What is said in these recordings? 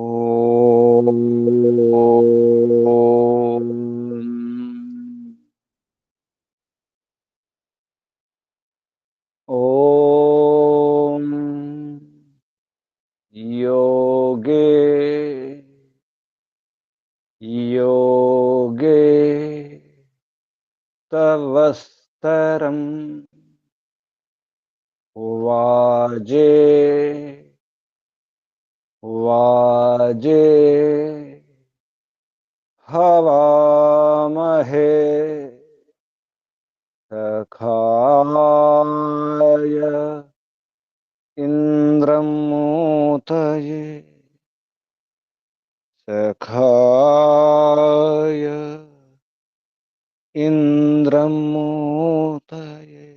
ఓం ఓం యోగే యోగే తవస్తరం వాజే వాజే హవామహే సఖాయ ఇంద్రమూతయే సఖాయ ఇంద్రమూతయే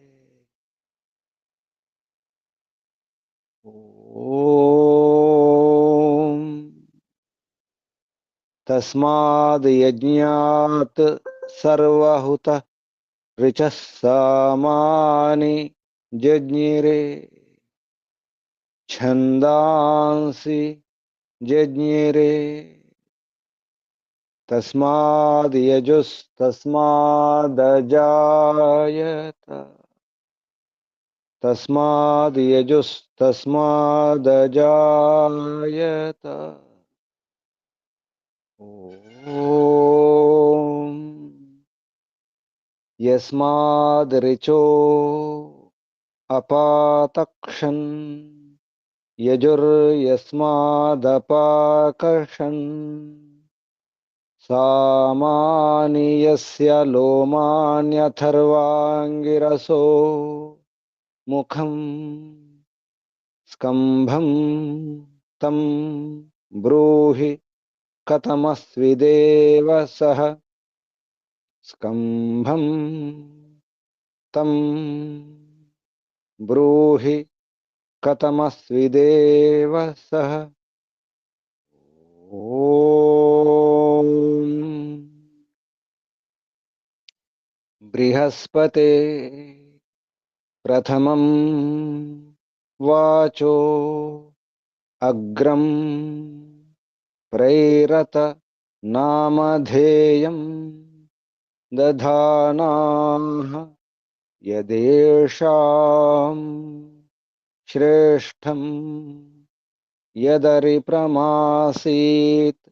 ఓం తస్మాద్ యజ్ఞాత్ సర్వహుత రిచః సామాని జజ్ఞిరే ఛందాంసి జజ్ఞిరే తస్మాద్ యజుస్తస్మాదజాయత తస్మాద్ యజుస్తస్మాదజాయత ఓం యస్మాద్ రిచో అపాతక్షన్ యజుర్యస్మాదపాకర్షన్ సామాని యస్య లోమాన్యథర్వాంగిరసో ముఖం స్కంభం తం బ్రూహి కథమస్విదేవ సహ స్కంభం తం బ్రూహి కథమస్విదేవ సహ ఓం బృహస్పతే ప్రథమం వాచో అగ్రం ప్రైరత నామధేయం దధానాః యదేషాం శ్రేష్టం యదరి ప్రమాసీత్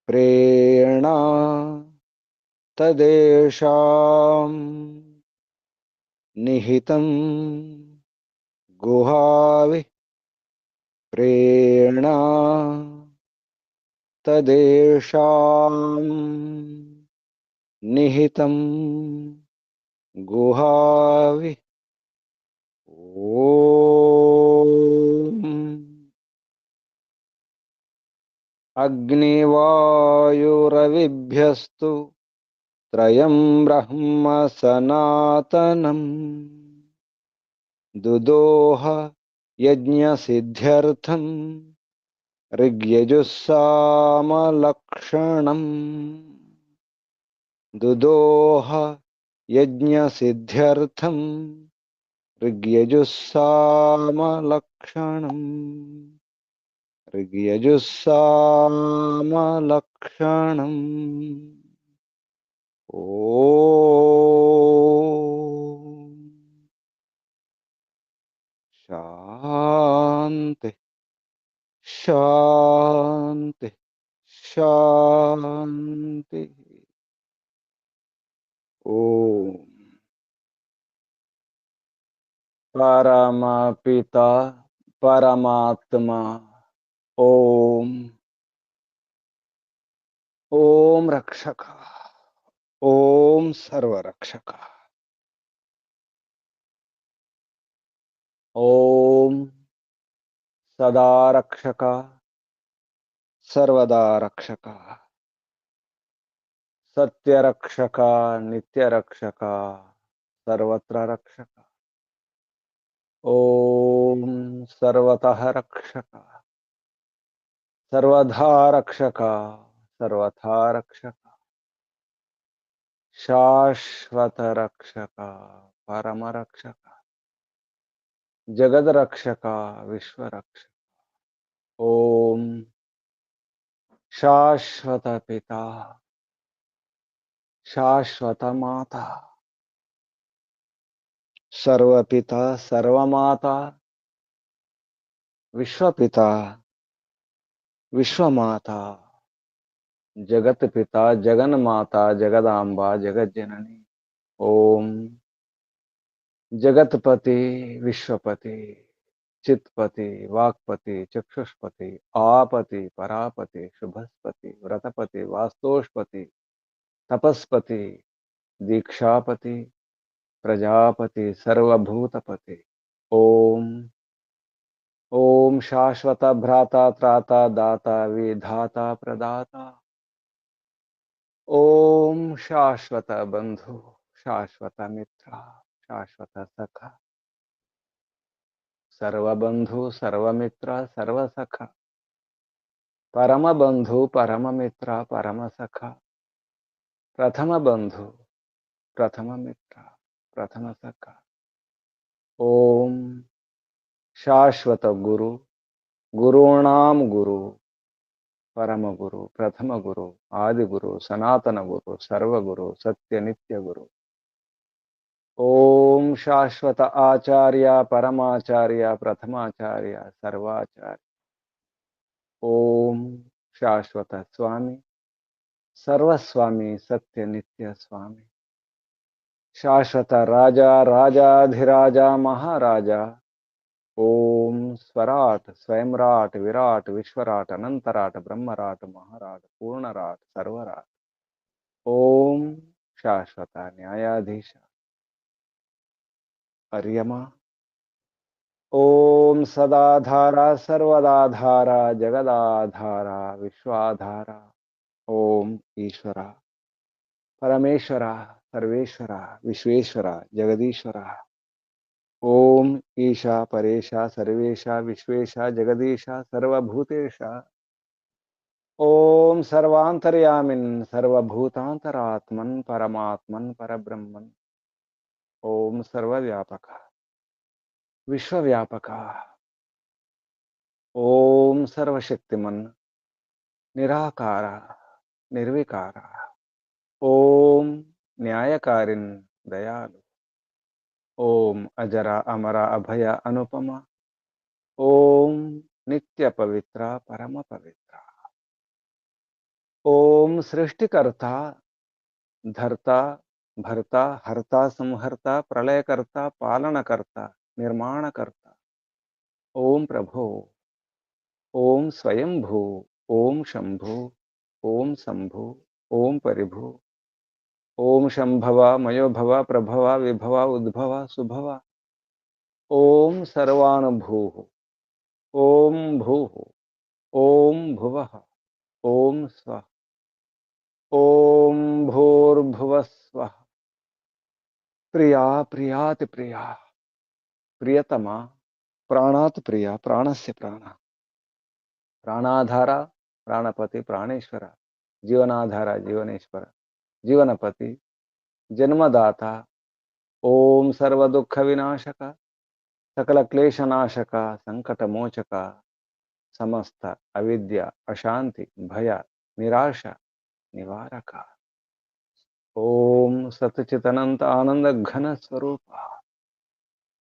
ప్రేణా తదేషాం నిహితం గుహావి ప్రేణా తదేషాం నిహితం గుహావి ఓం అగ్నివాయురవిభ్యస్తు త్రయం బ్రహ్మ సనాతనం దుదోహ యజ్ఞసిద్ధ్యర్థం ఋగ్యజుస్సామలక్షణం దుదోహ యజ్ఞసిద్ధ్యర్థం ఋగ్యజుస్సామలక్షణం ఋగ్యజుస్సామలక్షణం ఓం శాంతి శాంతి శాంతి ఓం పరమపిత పరమాత్మ ఓం ఓం రక్షక ఓం సర్వరక్షక ఓం సదా రక్షక సర్వదా రక్షక సత్యరక్షక నిత్యరక్షక సర్వత్ర రక్షక ఓం సర్వతః రక్షక సర్వధా రక్షక సర్వథా రక్షక శాశ్వత రక్షక పరమరక్షక జగద్రక్షక విశ్వరక్షక ఓం శాశ్వత పిత శాశ్వత మాత సర్వపిత సర్వమాత విశ్వపిత విశ్వమాత జగత్ పిత జగన్మాత జగదాంబ జగజ్జనని ఓం जगतपति विश्वपति चित्पति वाक्पति चक्षुष्पति आपति परापति शुभस्पति व्रतपति वास्तोष्पति तपस्पति दीक्षापति प्रजापति सर्वभूतपति ओम ओम शाश्वत भ्राता त्राता दाता विधाता प्रदाता ओम शाश्वत बंधु शाश्वत मित्र शाश्वत सखा सर्वबंधु सर्वमित्र सर्वसखा परम बंधु परम मित्र परम सखा प्रथम बंधु प्रथम मित्र प्रथम सखा ओम शाश्वत गुरु गुरूणाम गुरु परम गुरु प्रथम गुरु आदि गुरु सनातन गुरु सर्वगुरु सत्य नित्य गुरु ओम शाश्वत आचार्य परमाचार्य प्रथमाचार्य सर्वाचार्य ओम शाश्वत स्वामी सर्वस्वामी सत्य नित्य स्वामी शाश्वत राजा राजाधिराजा महाराजा ओम स्वराट स्वयंराट विराट विश्वराट अनंतराट ब्रह्मराट महाराट पूर्णराट सर्वराट ओम शाश्वत न्यायाधीश अर्यमा ओम सदाधारा सर्वदाधारा जगदाधारा विश्वाधारा ओम ईश्वरा परमेश्वरा सर्वेश्वरा विश्वेश्वरा जगदीश्वरा ओम ईशा परेशा सर्वेशा विश्वेशा जगदीशा सर्वभूतेशा ओम सर्वांतर्यामिन् सर्वभूतांतरात्मन् परमात्मन् परब्रह्मन् ओम सर्वव्यापक विश्वव्यापक ओम सर्वशक्तिमन् निराकार निर्विकार ओम न्यायकारिन् दयालु ओम अजरा अमरा अभय अनुपमा ओम नित्य पवित्र परम पवित्र ओम सृष्टिकर्ता धर्ता भर्ता हर्ता संहर्ता प्रलयकर्ता पालनकर्ता निर्माणकर्ता ओम प्रभो ओम स्वयंभू ओम शंभु ओम शंभु ओम परिभू ओम शंभव मयोभव प्रभव विभव उद्भव सुभव ओम सर्वानुभू ओम भू ओम भुवः ओम स्व ओम भूर्भुवस्वः प्रिया प्रियाति प्रिया प्रियतमा प्राणात् प्रिया प्राणस्य प्राण प्राणाधारा प्राणपति प्राणेश्वर जीवनाधारा जीवनेश्वर जीवनपति जन्मदाता ओम सर्व दुख विनाशक सकल क्लेशनाशक संकट मोचक समस्त अविद्या अशांति भय निराशा निवारक ओम सतचितनंत आनंद घन स्वरूप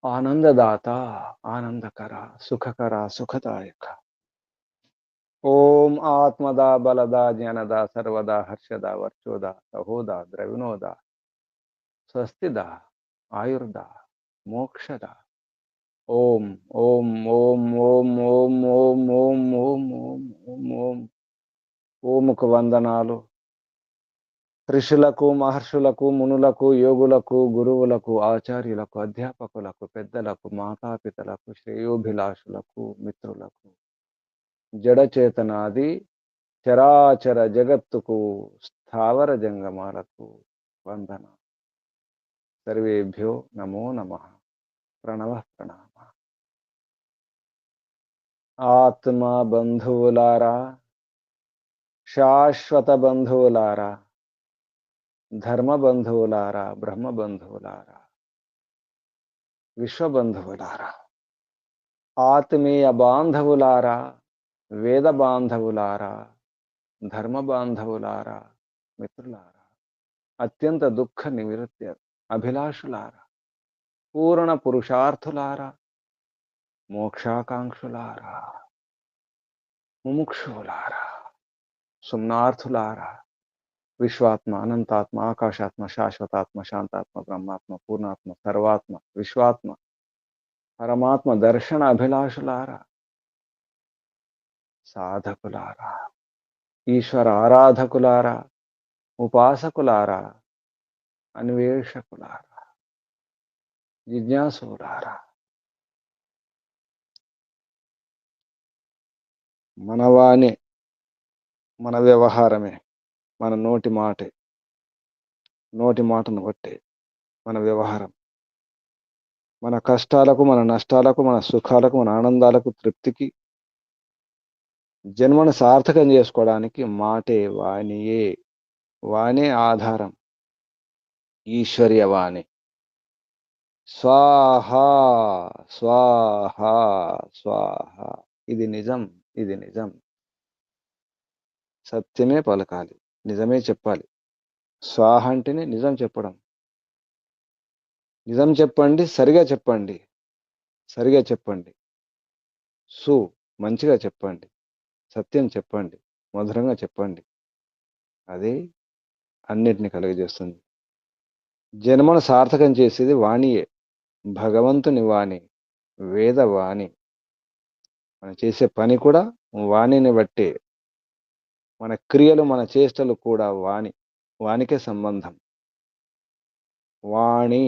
आनंददाता आनंदकरा सुखकरा सुखदायक ओम आत्मदा बलदा ज्ञानदा सर्वदा हर्षदा वर्चोदा सहोदा द्रविणोदा स्वस्तिदा आयुर्दा मोक्षदा ओम ओम ओम ओम ओम ओम ओम ओम ओम ओम ఓముకు వందనాలు ఋషులకు మహర్షులకు మునులకు యోగులకు గురువులకు ఆచార్యులకు అధ్యాపకులకు పెద్దలకు మాతాపితలకు శ్రేయోభిలాషులకు మిత్రులకు జడచేతనాది చరాచర జగత్తుకు స్థావర జంగమాలకు వందన సర్వేభ్యో నమో నమః ప్రణవ ప్రణామ ఆత్మ బంధువులారా శాశ్వత బంధువులారా ధర్మ బంధువులారా బ్రహ్మ బంధువులారా విశ్వ బంధువులారా ఆత్మీయ బాంధవులారా వేద బాంధవులారా, ధర్మ బాంధవులారా, మిత్రులారా, అత్యంత దుఃఖ నివృత్తి అభిలాషులారా, పూర్ణ పురుషార్థులారా, మోక్షాకాంక్షులారా, ముముక్షువులారా, సుమ్నార్థులారా, విశ్వాత్మ, అనంతాత్మ, ఆకాశాత్మ, శాశ్వతాత్మ, శాంతాత్మ, బ్రహ్మాత్మ, పూర్ణాత్మ, సర్వాత్మ, విశ్వాత్మ, పరమాత్మ దర్శన అభిలాషులారా, సాధకులారా, ఈశ్వర ఆరాధకులారా, ఉపాసకులారా, అన్వేషకులారా, జిజ్ఞాసులారా, మనవాణి, మన వ్యవహారమే, మన నోటి మాటే, నోటి మాటను బట్టే మన వ్యవహారం, మన కష్టాలకు, మన నష్టాలకు, మన సుఖాలకు, మన ఆనందాలకు, తృప్తికి, జన్మను సార్థకం చేసుకోవడానికి మాటే, వాణియే, వాణే ఆధారం, ఈశ్వర్య వాణి. స్వాహ స్వాహ స్వాహ. ఇది నిజం, ఇది నిజం. సత్యమే పలకాలి, నిజమే చెప్పాలి. స్వాహ అంటేనే నిజం చెప్పడం. నిజం చెప్పండి, సరిగా చెప్పండి, సరిగా చెప్పండి. సు మంచిగా చెప్పండి, సత్యం చెప్పండి, మధురంగా చెప్పండి. అదే అన్నిటిని కలుగజేస్తుంది. జన్మను సార్థకం చేసేది వాణియే, భగవంతుని వాణి, వేదవాణి. మనం చేసే పని కూడా వాణిని బట్టే. మన క్రియలు, మన చేష్టలు కూడా వానికే సంబంధం. వాణి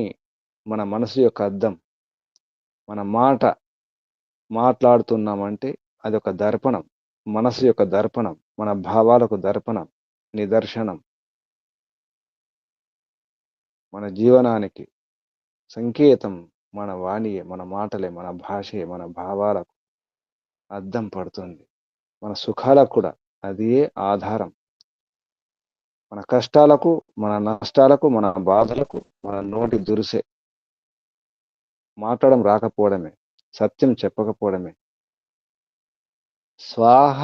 మన మనసు యొక్క అద్దం. మన మాట మాట్లాడుతున్నామంటే అదొక దర్పణం, మనసు యొక్క దర్పణం, మన భావాలకు దర్పణం, నిదర్శనం. మన జీవనానికి సంకేతం మన వాణియే, మన మాటలే, మన భాషే, మన భావాలకు అద్దం పడుతుంది. మన సుఖాలకు కూడా అదే ఆధారం. మన కష్టాలకు, మన నష్టాలకు, మన బాధలకు మన నోటి దురుసే. మాట్లాడడం రాకపోవడమే, సత్యం చెప్పకపోవడమే. స్వాహ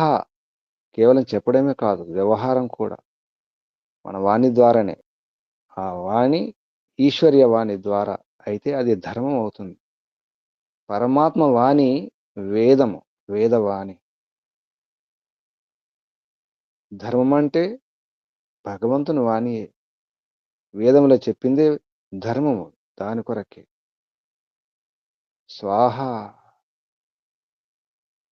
కేవలం చెప్పడమే కాదు, వ్యవహారం కూడా మన వాణి ద్వారానే. ఆ వాణి ఈశ్వర్య వాణి ద్వారా అయితే అది ధర్మం అవుతుంది. పరమాత్మ వాణి వేదము, వేదవాణి. ధర్మం అంటే భగవంతుని వాణియే. వేదములో చెప్పిందే ధర్మము, దాని కొరకే. స్వాహ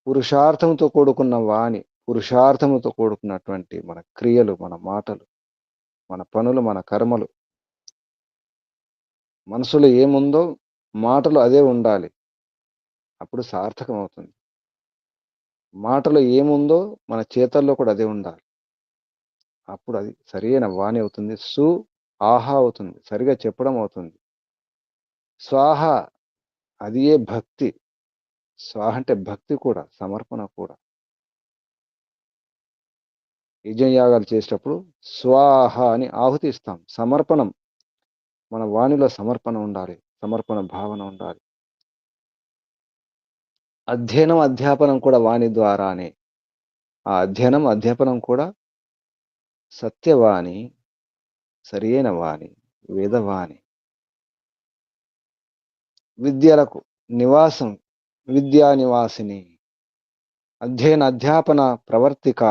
పురుషార్థంతో కూడుకున్న వాణి, పురుషార్థముతో కూడుకున్నటువంటి మన క్రియలు, మన మాటలు, మన పనులు, మన కర్మలు. మనసులో ఏముందో మాటలు అదే ఉండాలి, అప్పుడు సార్థకం అవుతుంది. మాటలో ఏముందో మన చేతల్లో కూడా అదే ఉండాలి, అప్పుడు అది సరైన వాణి అవుతుంది. ఆహా అవుతుంది, సరిగా చెప్పడం అవుతుంది. స్వాహ అది ఏ భక్తి. స్వాహ అంటే భక్తి కూడా, సమర్పణ కూడా. యజ్ఞయాగాలు చేసేటప్పుడు స్వాహ అని ఆహుతి ఇస్తాం, సమర్పణం. మన వాణిలో సమర్పణ ఉండాలి, సమర్పణ భావన ఉండాలి. అధ్యయనం, అధ్యాపనం కూడా వాణి ద్వారానే. ఆ అధ్యయనం, అధ్యాపనం కూడా సత్యవాణి, సరియైన వాణి, వేదవాణి. విద్యలకు నివాసం, విద్యా నివాసిని, అధ్యయన అధ్యాపన ప్రవర్తిక,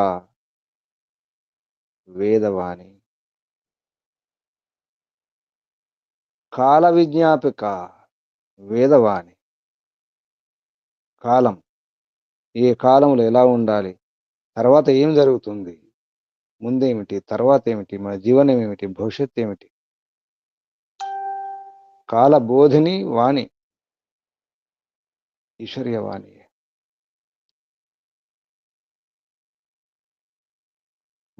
వేదవాణి. కాల విజ్ఞాపిక, వేదవాణి. కాలం, ఏ కాలంలో ఎలా ఉండాలి, తర్వాత ఏం జరుగుతుంది, ముందేమిటి, తర్వాత ఏమిటి, మన జీవనం ఏమిటి, భవిష్యత్తు ఏమిటి. కాల బోధిని వాణి, ఈశ్వర్య వాణి.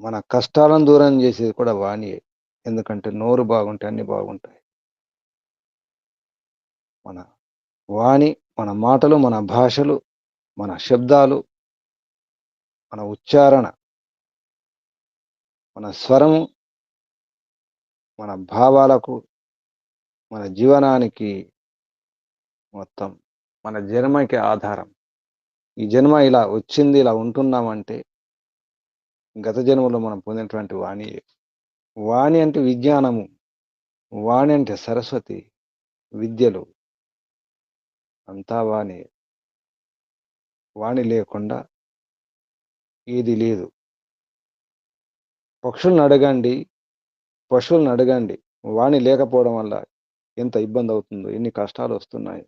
మన కష్టాలను దూరం చేసేది కూడా వాణియే. ఎందుకంటే నోరు బాగుంటే అన్ని బాగుంటాయి. మన వాణి, మన మాటలు, మన భాషలు, మన శబ్దాలు, మన ఉచ్చారణ, మన స్వరము, మన భావాలకు, మన జీవనానికి, మొత్తం మన జన్మకి ఆధారం. ఈ జన్మ ఇలా వచ్చింది, ఇలా ఉంటున్నామంటే గత జన్మలో మనం పొందినటువంటి వాణి. వాణి అంటే విజ్ఞానము, వాణి అంటే సరస్వతి, విద్యలు అంతా వాణి. వాణి లేకుండా ఏది లేదు. పక్షుల్ని అడగండి, పశువుల్ని అడగండి. వాణి లేకపోవడం వల్ల ఎంత ఇబ్బంది అవుతుందో, ఎన్ని కష్టాలు వస్తున్నాయి.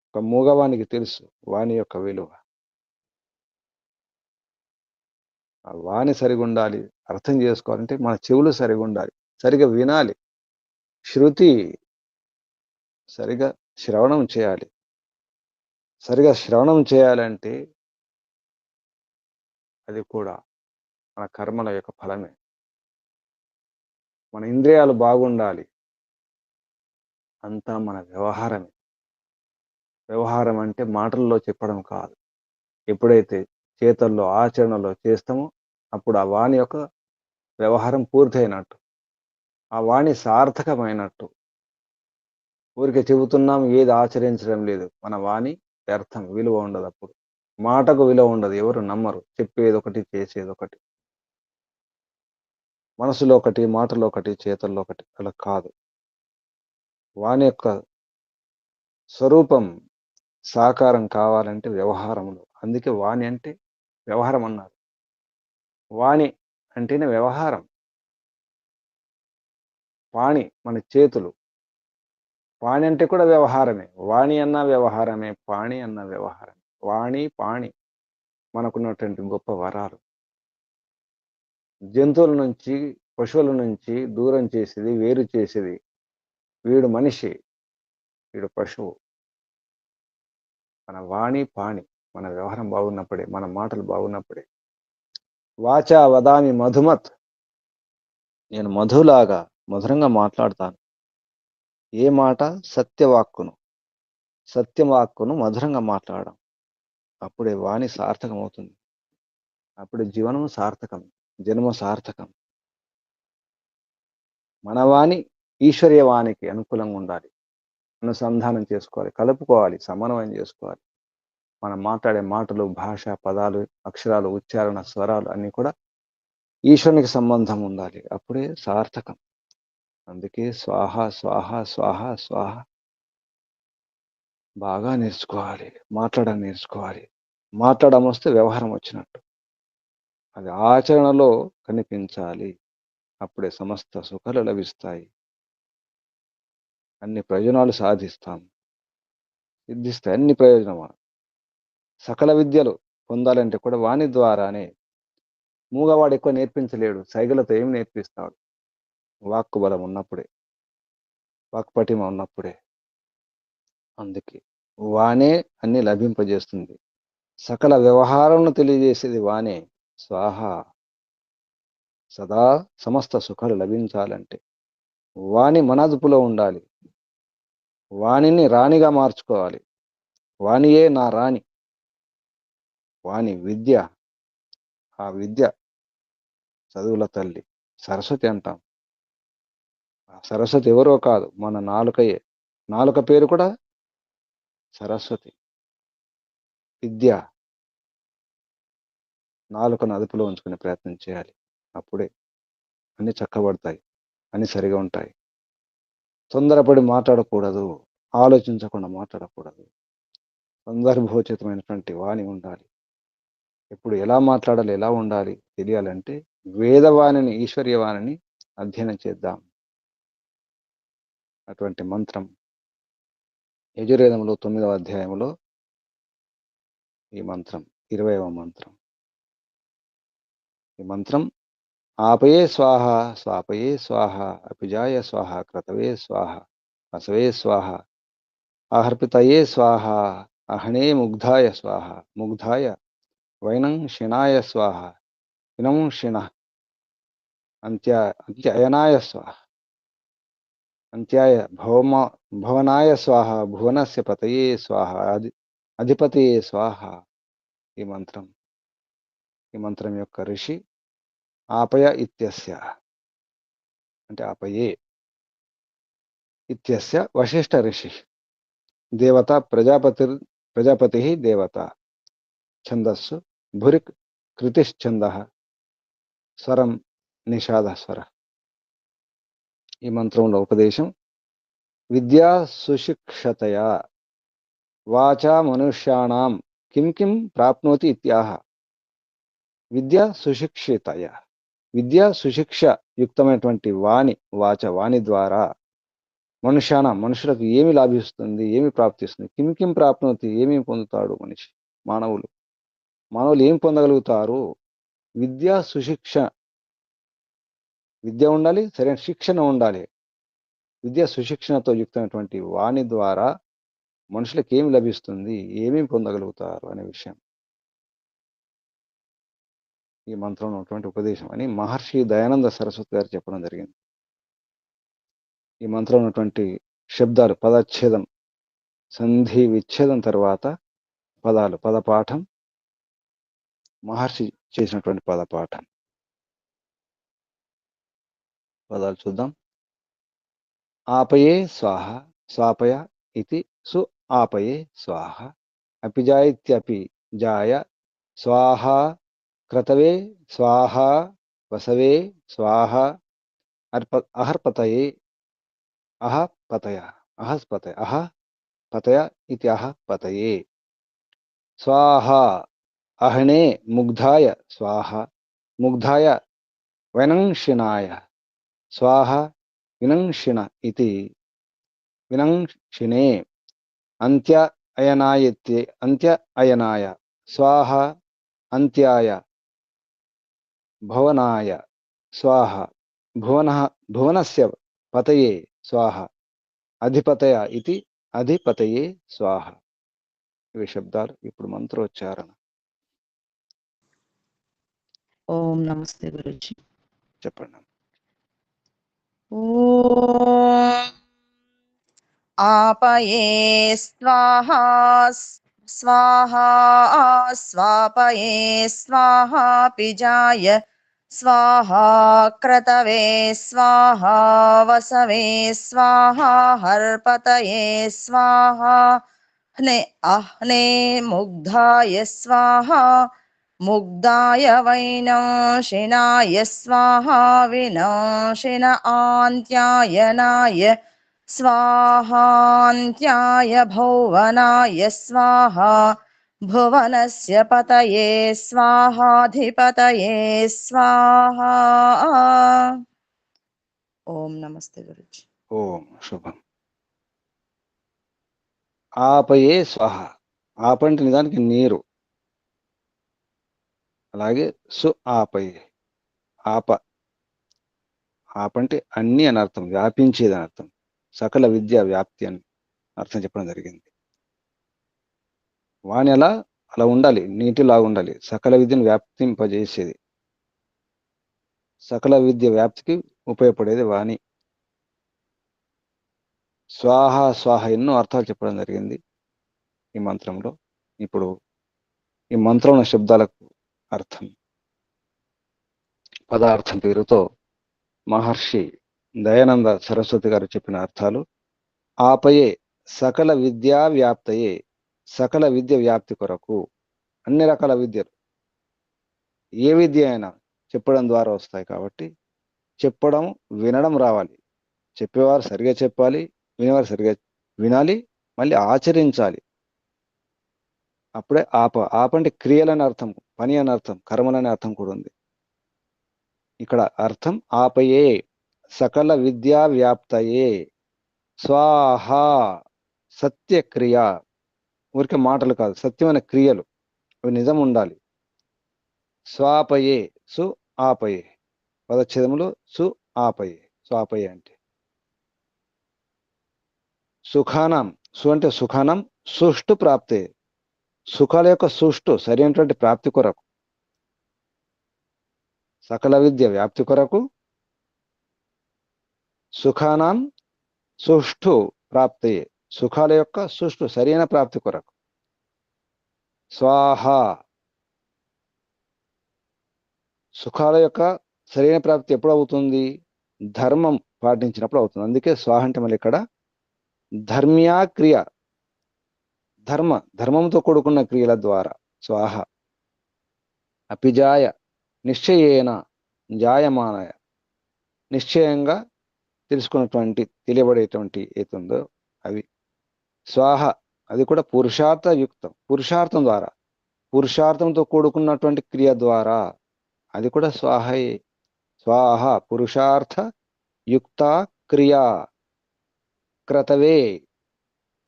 ఒక మూగవానికి తెలుసు వాణి యొక్క విలువ. ఆ వాణి సరిగుండాలి, అర్థం చేసుకోవాలంటే మన చెవులు సరిగుండాలి, సరిగా వినాలి, శృతి సరిగా శ్రవణం చేయాలి. సరిగా శ్రవణం చేయాలంటే అది కూడా మన కర్మల యొక్క ఫలమే. మన ఇంద్రియాలు బాగుండాలి, అంతా మన వ్యవహారమే. వ్యవహారం అంటే మాటల్లో చెప్పడం కాదు. ఎప్పుడైతే చేతల్లో, ఆచరణలో చేస్తామో అప్పుడు ఆ వాణి యొక్క వ్యవహారం పూర్తయినట్టు. ఆ వాణి సార్థకమైనట్టు. ఊరికే చెబుతున్నాం, ఏది ఆచరించడం లేదు. మన వాణి వ్యర్థం, విలువ ఉండదప్పుడు. మాటకు విలువ ఉండదు, ఎవరు నమ్మరు. చెప్పేదొకటి, చేసేదొకటి. మనసులో ఒకటి, మాటలో ఒకటి, చేతల్లో ఒకటి, అలా కాదు. వాణి యొక్క స్వరూపం సాకారం కావాలంటే వ్యవహారములు. అందుకే వాణి అంటే వ్యవహారం అన్నారు. వాణి అంటేనే వ్యవహారం. పాణి మన చేతులు. పాణి అంటే కూడా వ్యవహారమే. వాణి అన్న వ్యవహారమే, పాణి అన్న వ్యవహారమే. వాణి, పాణి మనకున్నటువంటి గొప్ప వరాలు. జంతువుల నుంచి, పశువుల నుంచి దూరం చేసేది, వేరు చేసేది వీడు మనిషి, వీడు పశువు. మన వాణి, పాణి మన వ్యవహారం బాగున్నప్పుడే, మన మాటలు బాగున్నప్పుడే. వాచా వదామి మధుమత్, నేను మధులాగా మధురంగా మాట్లాడతాను. ఏ మాట? సత్యవాక్కును. సత్యవాక్కును మధురంగా మాట్లాడడం. అప్పుడే వాణి సార్థకం అవుతుంది. అప్పుడు జీవనం సార్థకం, జన్మ సార్థకం. మన వాణి ఈశ్వర్య వాణికి అనుకూలంగా ఉండాలి. అనుసంధానం చేసుకోవాలి, కలుపుకోవాలి, సమన్వయం చేసుకోవాలి. మనం మాట్లాడే మాటలు, భాష, పదాలు, అక్షరాలు, ఉచ్చారణ, స్వరాలు అన్నీ కూడా ఈశ్వరునికి సంబంధం ఉండాలి. అప్పుడే సార్థకం. అందుకే స్వాహ స్వాహ స్వాహ స్వాహ బాగా నేర్చుకోవాలి. మాట్లాడడం నేర్చుకోవాలి. మాట్లాడడం వస్తే వ్యవహారం వచ్చినట్టు. అది ఆచరణలో కనిపించాలి. అప్పుడే సమస్త సుఖాలు లభిస్తాయి. అన్ని ప్రయోజనాలు సాధిస్తాం. సిద్ధిస్తాయి అన్ని ప్రయోజనాలు. సకల విద్యలు పొందాలంటే కూడా వాణి ద్వారానే. మూగవాడు ఎక్కువ నేర్పించలేడు. సైగలతో ఏమి నేర్పిస్తాడు? వాక్కు బలం ఉన్నప్పుడే, వాక్పటిమ ఉన్నప్పుడే. అందుకే వాణే అన్ని లభింపజేస్తుంది. సకల వ్యవహారంను తెలియజేసేది వాణే. స్వాహ. సదా సమస్త సుఖాలు లభించాలంటే వాణి మన అదుపులో ఉండాలి. వాణిని రాణిగా మార్చుకోవాలి. వాణియే నా రాణి. వాణి విద్య. ఆ విద్య చదువుల తల్లి సరస్వతి అంటాం. ఆ సరస్వతి ఎవరో కాదు, మన నాలుకయే. నాలుక పేరు కూడా సరస్వతి. విద్య. నాలుకను అదుపులో ఉంచుకునే ప్రయత్నం చేయాలి. అప్పుడే అన్ని చక్కబడతాయి, అన్ని సరిగా ఉంటాయి. తొందరపడి మాట్లాడకూడదు, ఆలోచించకుండా మాట్లాడకూడదు. సందర్భోచితమైనటువంటి వాణి ఉండాలి. ఎప్పుడు ఎలా మాట్లాడాలి, ఎలా ఉండాలి తెలియాలంటే వేదవాణిని, ఈశ్వర్యవాణిని అధ్యయనం చేద్దాం. అటువంటి మంత్రం యజుర్వేదంలో 9వ అధ్యాయంలో ఈ మంత్రం 20వ మంత్రం. ఈ మంత్రం ఆపయే స్వాహ, స్వాపయే స్వాహ, అపిజాయ స్వాహ, క్రతవే స్వాహ, అసవే స్వాహ, అహర్పితయే స్వాహ, అహనే ముగ్ధాయ స్వాహ, ముగ్ధాయ వైనం శినాయ స్వాహ, వినం శిణ అంత్యయనాయ స్వాహ, అంత్యాయ భవనాయ స్వాహ, భువనస్య పతయే స్వాహ, అధిపతయే స్వాహ. ఈ మంత్రం. ఈ మంత్రం యొక్క ఋషి ఆపయ ఇత్యస్య అంటే ఆపయే ఇత్యస్య వశిష్ఠ ఋషి. దేవత ప్రజాపతి దేవత. ఛందస్సు, భురిక్ కృతిశ్చందః, స్వరం నిషాద స్వర. ఈ మంత్రంలో ఉపదేశం: విద్యా సుశిక్షతయా వాచా మనుష్యాణం కిం కిం ప్రాప్నోతి ఇత్యాహ. విద్యా సుశిక్షితయ, విద్యా సుశిక్ష యుక్తమైనటువంటి వాణి, వాణి ద్వారా మనుషులకు ఏమి లాభిస్తుంది, ఏమి ప్రాప్తిస్తుంది. కిం కిం ప్రాప్నోతి, ఏమేమి పొందుతాడు మనిషి, మానవులు ఏం పొందగలుగుతారు. విద్యా సుశిక్ష, విద్య ఉండాలి, సరైన శిక్షణ ఉండాలి. విద్యా సుశిక్షణతో యుక్తమైనటువంటి వాణి ద్వారా మనుషులకు ఏమి లభిస్తుంది, ఏమేమి పొందగలుగుతారు అనే విషయం ఈ మంత్రంలో ఉన్నటువంటి ఉపదేశం అని మహర్షి దయానంద సరస్వతి గారు చెప్పడం జరిగింది. ఈ మంత్రంలో ఉన్నటువంటి శబ్దాలు పదచ్ఛేదం, సంధి విచ్ఛేదం తర్వాత పదాలు, పదపాఠం, మహర్షి చేసినటువంటి పదపాఠం. పదాలు చూద్దాం. ఆపయే స్వాహ, స్వాపయ ఇతి సు ఆపయే స్వాహ, అపిజాయిత్యపి జాయ స్వాహ, క్రతవే స్వాహ, వసవే స్వాహ, అహర్పతయే అహపతయ, అహస్పతయ, అహపతయ ఇతి అహపతయే. స్వాహ అహనే ముగ్ధాయ స్వాహ, ముగ్ధాయ వైనంషిణాయ స్వాహ, వినంషిణ ఇతి వినంషిణే. అంత్య అయనాయ స్వాహ, అంత్యాయ భవనాయ స్వాహ, భువనస్య పతయే స్వాహ, అధిపతయ ఇతి అధిపతయే స్వాహ. ఇవి శబ్దాలు. ఇప్పుడు మంత్రోచ్చారణ. ఓం నమస్తే గురుజీ. చెప్పండి. ఓం ఆపయే స్వాహా, స్వాహా స్వాపయే స్వాహా, పిజాయ స్వాహా, క్రతవే స్వాహా, వసవే స్వాహా, హర్పతయే స్వాహా, అహ్నే ముగ్ధాయ స్వాహా, ముగ్ధాయ వైనాశినాయ స్వాహా, వినాశిన ఆంత్యాయనాయ స్వాహాంత్యాయ భువనాయ స్వాహా, భువనస్య పతయే స్వాహాధిపతయే స్వాహా. ఓం నమస్తే గురుజీ. ఓం శుభం. ఆపయే స్వాహ, ఆపంటే నిజానికి నీరు. అలాగే సు ఆపయే, ఆపంటే అన్ని అని అర్థం, వ్యాపించేది అని అర్థం. సకల విద్య వ్యాప్తి అని అర్థం చెప్పడం జరిగింది. వాణి అలా ఉండాలి, నీటిలాగా ఉండాలి. సకల విద్యను వ్యాప్తింపజేసేది, సకల విద్య వ్యాప్తికి ఉపయోగపడేది వాణి. స్వాహ, స్వాహ ఎన్నో అర్థాలు చెప్పడం జరిగింది ఈ మంత్రంలో. ఇప్పుడు ఈ మంత్రంలో శబ్దాలకు అర్థం, పదార్థం పేరుతో మహర్షి దయానంద సరస్వతి గారు చెప్పిన అర్థాలు. ఆపయే సకల విద్యా వ్యాప్తయే, సకల విద్య వ్యాప్తి కొరకు. అన్ని రకాల విద్యలు, ఏ విద్య అయినా చెప్పడం ద్వారా వస్తాయి కాబట్టి చెప్పడం, వినడం రావాలి. చెప్పేవారు సరిగా చెప్పాలి, వినేవారు సరిగా వినాలి, మళ్ళీ ఆచరించాలి. అప్పుడే ఆపంటే క్రియలని అర్థం, పని అని అర్థం, కర్మలని అర్థం కూడా ఉంది. ఇక్కడ అర్థం ఆపయే సకల విద్యా వ్యాప్తయే స్వాహ, సత్యక్రియ. ఊరికే మాటలు కాదు, సత్యమైన క్రియలు, అవి నిజం ఉండాలి. స్వాపయే సు ఆపయే, పదచ్ఛేదములు సు ఆపయే. స్వాపయే అంటే సుఖానం, సు అంటే సుఖానం, సుష్టు ప్రాప్తే, సుఖాల యొక్క సుష్టు సరైనటువంటి ప్రాప్తి కొరకు. సకల విద్య వ్యాప్తి కొరకు, సుఖానం సుష్టు ప్రాప్తే, సుఖాల యొక్క సుష్టు సరైన ప్రాప్తి కొరకు. స్వాహ, సుఖాల యొక్క సరైన ప్రాప్తి ఎప్పుడు అవుతుంది? ధర్మం పాటించినప్పుడు అవుతుంది. అందుకే స్వాహ అంటే మళ్ళీ ఇక్కడ ధర్మ్యా క్రియ, ధర్మంతో కూడుకున్న క్రియల ద్వారా, స్వాహ. అపిజాయ నిశ్చయేన జాయమానాయ, నిశ్చయంగా తెలుసుకున్నటువంటి తెలియబడేటువంటి ఏతుందో అవి. స్వాహ అది కూడా పురుషార్థయుక్తం, పురుషార్థం ద్వారా, పురుషార్థంతో కూడుకున్నటువంటి క్రియ ద్వారా, అది కూడా స్వాహయే. స్వాహ పురుషార్థ యుక్త క్రియా క్రతవే.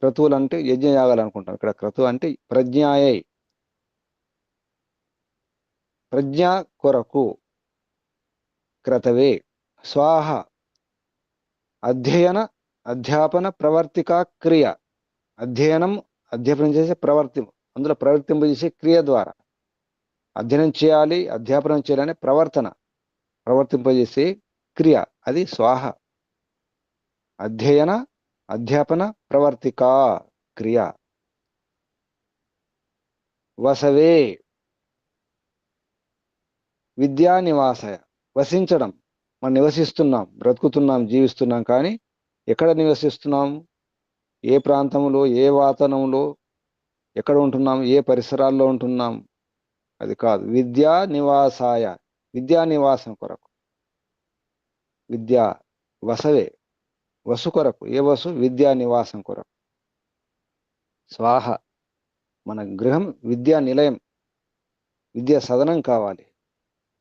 క్రతువులు అంటే యజ్ఞయాగాలు అనుకుంటాం, ఇక్కడ క్రతువు అంటే ప్రజ్ఞాయై, ప్రజ్ఞ కొరకు. క్రతవే. స్వాహ అధ్యయన అధ్యాపన ప్రవర్తిక క్రియ. అధ్యయనం అధ్యాపనం చేసే అందులో ప్రవర్తింపజేసే క్రియ ద్వారా. అధ్యయనం చేయాలి, అధ్యాపనం చేయాలనే ప్రవర్తింపజేసే క్రియ, అది స్వాహ. అధ్యయన అధ్యాపన ప్రవర్తిక క్రియ. వసవే విద్యా నివాసయ, వసించడం. మనం నివసిస్తున్నాం, బ్రతుకుతున్నాం, జీవిస్తున్నాం, కానీ ఎక్కడ నివసిస్తున్నాం, ఏ ప్రాంతంలో, ఏ వాతావరణంలో, ఎక్కడ ఉంటున్నాం, ఏ పరిసరాల్లో ఉంటున్నాం, అది కాదు. విద్యా నివాసాయ, విద్యా నివాసం కొరకు. విద్యా వసవే, వసు కొరకు. ఏ వసు? విద్యా నివాసం కొరకు. స్వాహ మన గృహం విద్యా నిలయం, విద్యా సదనం కావాలి,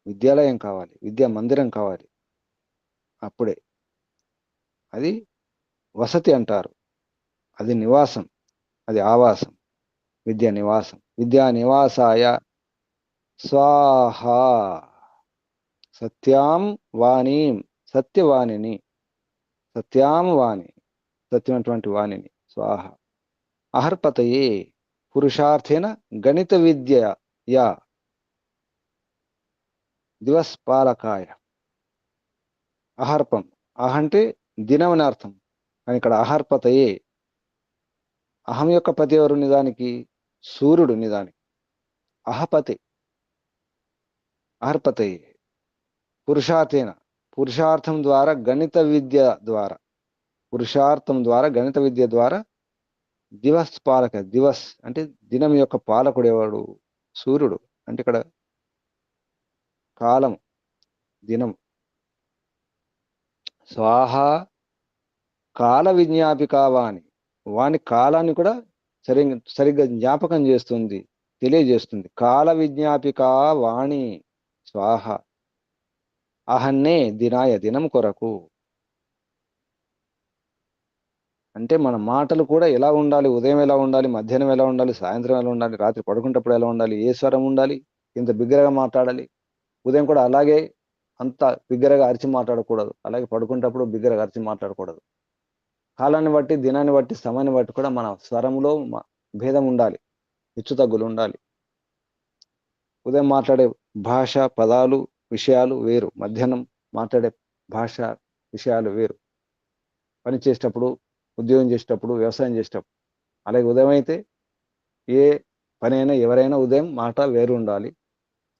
విద్యాలయం కావాలి, విద్యా మందిరం కావాలి. అప్పుడే అది వసతి అంటారు, అది నివాసం, అది ఆవాసం. విద్యా నివాసం. విద్యా నివాసాయ స్వాహ. సత్యాం వాణీం, సత్యవాణిని, సత్యాం వాణి, సత్యమైనటువంటి వాణిని. స్వాహ. అహర్పతయే పురుషార్థేన గణిత విద్య యా దివస్పాలకాయ. అహర్పం, అహ అంటే దినం అని అర్థం, కానీ ఇక్కడ అహర్పతయే. అహం యొక్క పతి ఎవరు నిజానికి? సూర్యుడు నిజానికి. అహపతి, అహర్పతయే. పురుషార్థేన, పురుషార్థం ద్వారా, గణిత విద్య ద్వారా, పురుషార్థం ద్వారా, గణిత విద్య ద్వారా. దివస్ పాలక, దివస్ అంటే దినం యొక్క పాలకుడు ఎవడు? సూర్యుడు. అంటే ఇక్కడ కాలం, దినం. స్వాహ కాల విజ్ఞాపికా వాణి, వాని కాలాన్ని కూడా సరిగ్గా జ్ఞాపకం చేస్తుంది, తెలియజేస్తుంది. కాల విజ్ఞాపికా వాణి స్వాహ. అహన్నే దినాయ, దినం కొరకు. అంటే మన మాటలు కూడా ఎలా ఉండాలి, ఉదయం ఎలా ఉండాలి, మధ్యాహ్నం ఎలా ఉండాలి, సాయంత్రం ఎలా ఉండాలి, రాత్రి పడుకుంటప్పుడు ఎలా ఉండాలి, ఏ స్వరం ఉండాలి, ఇంత బిగ్గరగా మాట్లాడాలి. ఉదయం కూడా అలాగే అంత బిగ్గరగా అరిచి మాట్లాడకూడదు, అలాగే పడుకుంటప్పుడు బిగ్గరగా అరిచి మాట్లాడకూడదు. కాలాన్ని బట్టి, దినాన్ని బట్టి, సమయాన్ని బట్టి కూడా మన స్వరంలో భేదం ఉండాలి, హెచ్చు తగ్గులు ఉండాలి. ఉదయం మాట్లాడే భాష, పదాలు, విషయాలు వేరు, మధ్యాహ్నం మాట్లాడే భాష, విషయాలు వేరు. పని చేసేటప్పుడు, ఉద్యోగం చేసేటప్పుడు, వ్యవసాయం చేసేటప్పుడు. అలాగే ఉదయం అయితే ఏ పని అయినా, ఎవరైనా ఉదయం మాట వేరు ఉండాలి,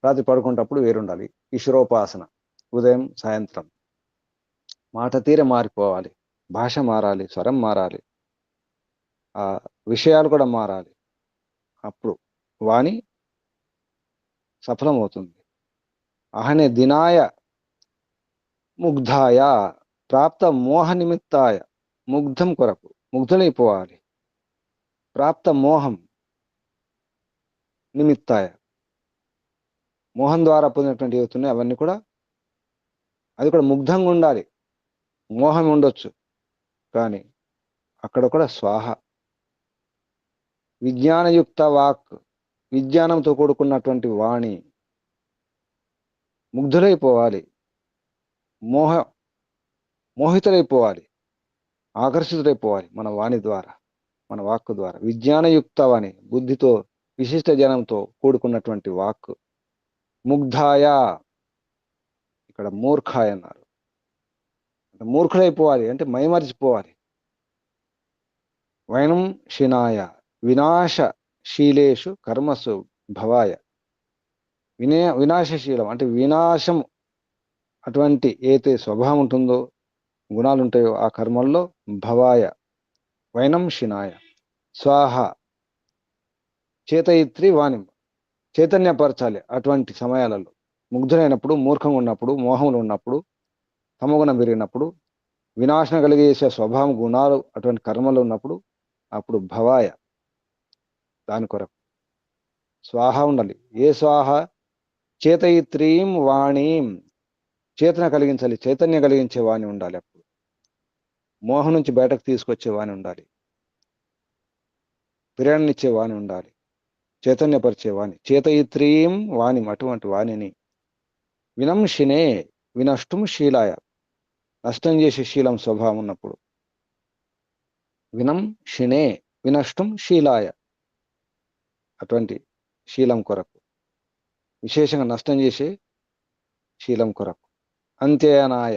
రాత్రి పడుకునేటప్పుడు వేరుండాలి. ఈశ్వరోపాసన ఉదయం సాయంత్రం మాట తీర మారిపోవాలి, భాష మారాలి, స్వరం మారాలి, ఆ విషయాలు కూడా మారాలి. అప్పుడు వాణి సఫలమవుతుంది. అహనే దినాయ ముగ్ధాయ ప్రాప్త మోహ నిమిత్తాయ, ముగ్ధం కొరకు, ముగ్ధులైపోవాలి. ప్రాప్త మోహం నిమిత్తాయ, మోహం ద్వారా పొందినటువంటి ఏవైతున్నాయి అవన్నీ కూడా, అది కూడా ముగ్ధంగా ఉండాలి. మోహం ఉండొచ్చు, కానీ అక్కడ కూడా స్వాహ. విజ్ఞానయుక్త వాక్, విజ్ఞానంతో కూడుకున్నటువంటి వాణి. ముగ్ధులైపోవాలి, మోహితులైపోవాలి, ఆకర్షితులైపోవాలి మన వాణి ద్వారా, మన వాక్కు ద్వారా. విజ్ఞానయుక్త వాణి, బుద్ధితో, విశిష్ట జ్ఞానంతో కూడుకున్నటువంటి వాక్. ముగ్ధాయ, ఇక్కడ మూర్ఖాయ అన్నారు. మూర్ఖులైపోవాలి అంటే మైమరిచిపోవాలి. వైనం శినాయ వినాశశీలేషు కర్మసు భవాయ. వినాశశీలం అంటే వినాశం, అటువంటి ఏదైతే స్వభావం ఉంటుందో, గుణాలు ఉంటాయో ఆ కర్మల్లో భవాయ, వైనం శినాయ. స్వాహ చేతయిత్రి వాణి, చైతన్యపరచాలి. అటువంటి సమయాలలో ముగ్ధులైనప్పుడు, మూర్ఖంగా ఉన్నప్పుడు, మోహంలో ఉన్నప్పుడు, తమగుణం పెరిగినప్పుడు, వినాశనం కలిగేసే స్వభావం గుణాలు అటువంటి కర్మలో ఉన్నప్పుడు, అప్పుడు భవాయ దాని కొరకు స్వాహ ఉండాలి. ఏ స్వాహ? చేతయిత్రీం వాణీం, చేతన కలిగించాలి, చైతన్యం కలిగించే వాణి ఉండాలి. అప్పుడు మోహం నుంచి బయటకు తీసుకొచ్చే వాణి ఉండాలి, ప్రేరణనిచ్చే వాణి ఉండాలి, చైతన్యపరిచే వాణి. చేతయిత్రీం వాణి, అటువంటి వాణిని వినంషినే వినష్టం శీలాయ, నష్టం చేసే శీలం స్వభావం ఉన్నప్పుడు వినం షినే వినష్టం శీలాయ, అటువంటి శీలం కొరకు, విశేషంగా నష్టం చేసే శీలం కొరకు. అంత్యయనాయ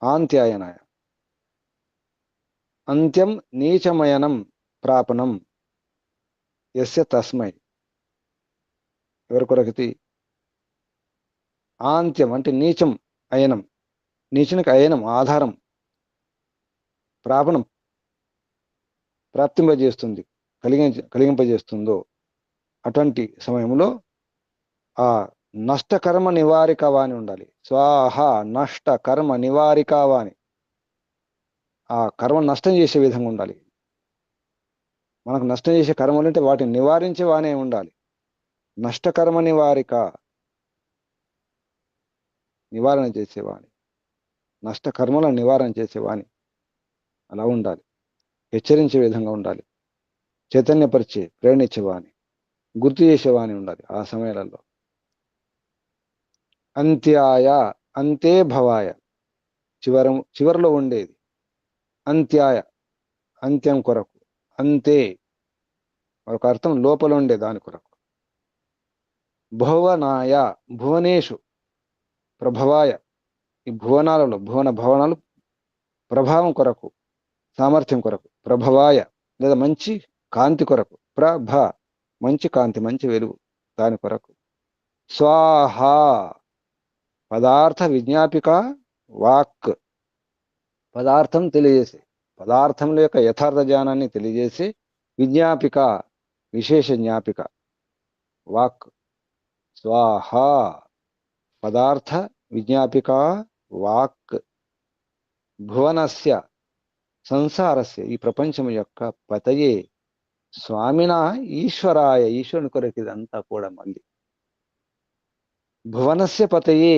ఆంత్యాయనాయ, అంత్యం నీచమయనం ప్రాపణం యస్య తస్మై, ఎవరి కొరకతి? ఆంత్యం అంటే నీచం, అయనం, నీచునికి అయనం ఆధారం, ప్రాపణం ప్రాప్తింపజేస్తుంది, కలిగింపజేస్తుందో అటువంటి సమయంలో ఆ నష్టకర్మ నివారికవాని ఉండాలి. స్వాహ నష్టకర్మ నివారికవాని, ఆ కర్మ నష్టం చేసే విధంగా ఉండాలి. మనకు నష్టం చేసే కర్మలు ఉంటే వాటిని నివారించే వానే ఉండాలి. నష్టకర్మ నివారిక, నివారణ చేసేవాని, నష్టకర్మలను నివారణ చేసేవాని అలా ఉండాలి. హెచ్చరించే విధంగా ఉండాలి, చైతన్యపరిచే ప్రేరణించేవాని, గుర్తు చేసేవాని ఉండాలి ఆ సమయాలలో. అంత్యాయ, అంతే భవాయ, చివరిలో ఉండేది. అంత్యాయ అంత్యం కొరకు, అంతే ఒక అర్థం లోపల ఉండే దాని కొరకు. భువనాయ భువనేషు ప్రభవాయ, ఈ భువనాలలో భవనాలు ప్రభావం కొరకు, సామర్థ్యం కొరకు. ప్రభవాయ లేదా మంచి కాంతి కొరకు, ప్రభ మంచి కాంతి, మంచి వెలుగు దాని కొరకు. స్వాహ పదార్థ విజ్ఞాపిక వాక్, పదార్థం తెలియజేసి, పదార్థముల యొక్క యథార్థ జ్ఞానాన్ని తెలియజేసి, విజ్ఞాపిక విశేష జ్ఞాపిక వాక్. స్వాహ పదార్థ విజ్ఞాపిక వాక్, భువనస్య సంసారస్య ఈ ప్రపంచం యొక్క పతయే, స్వామిన ఈశ్వరాయ ఈశ్వరుని కొరకు ఇదంతా కూడా మళ్ళీ. భువనస్య పతయే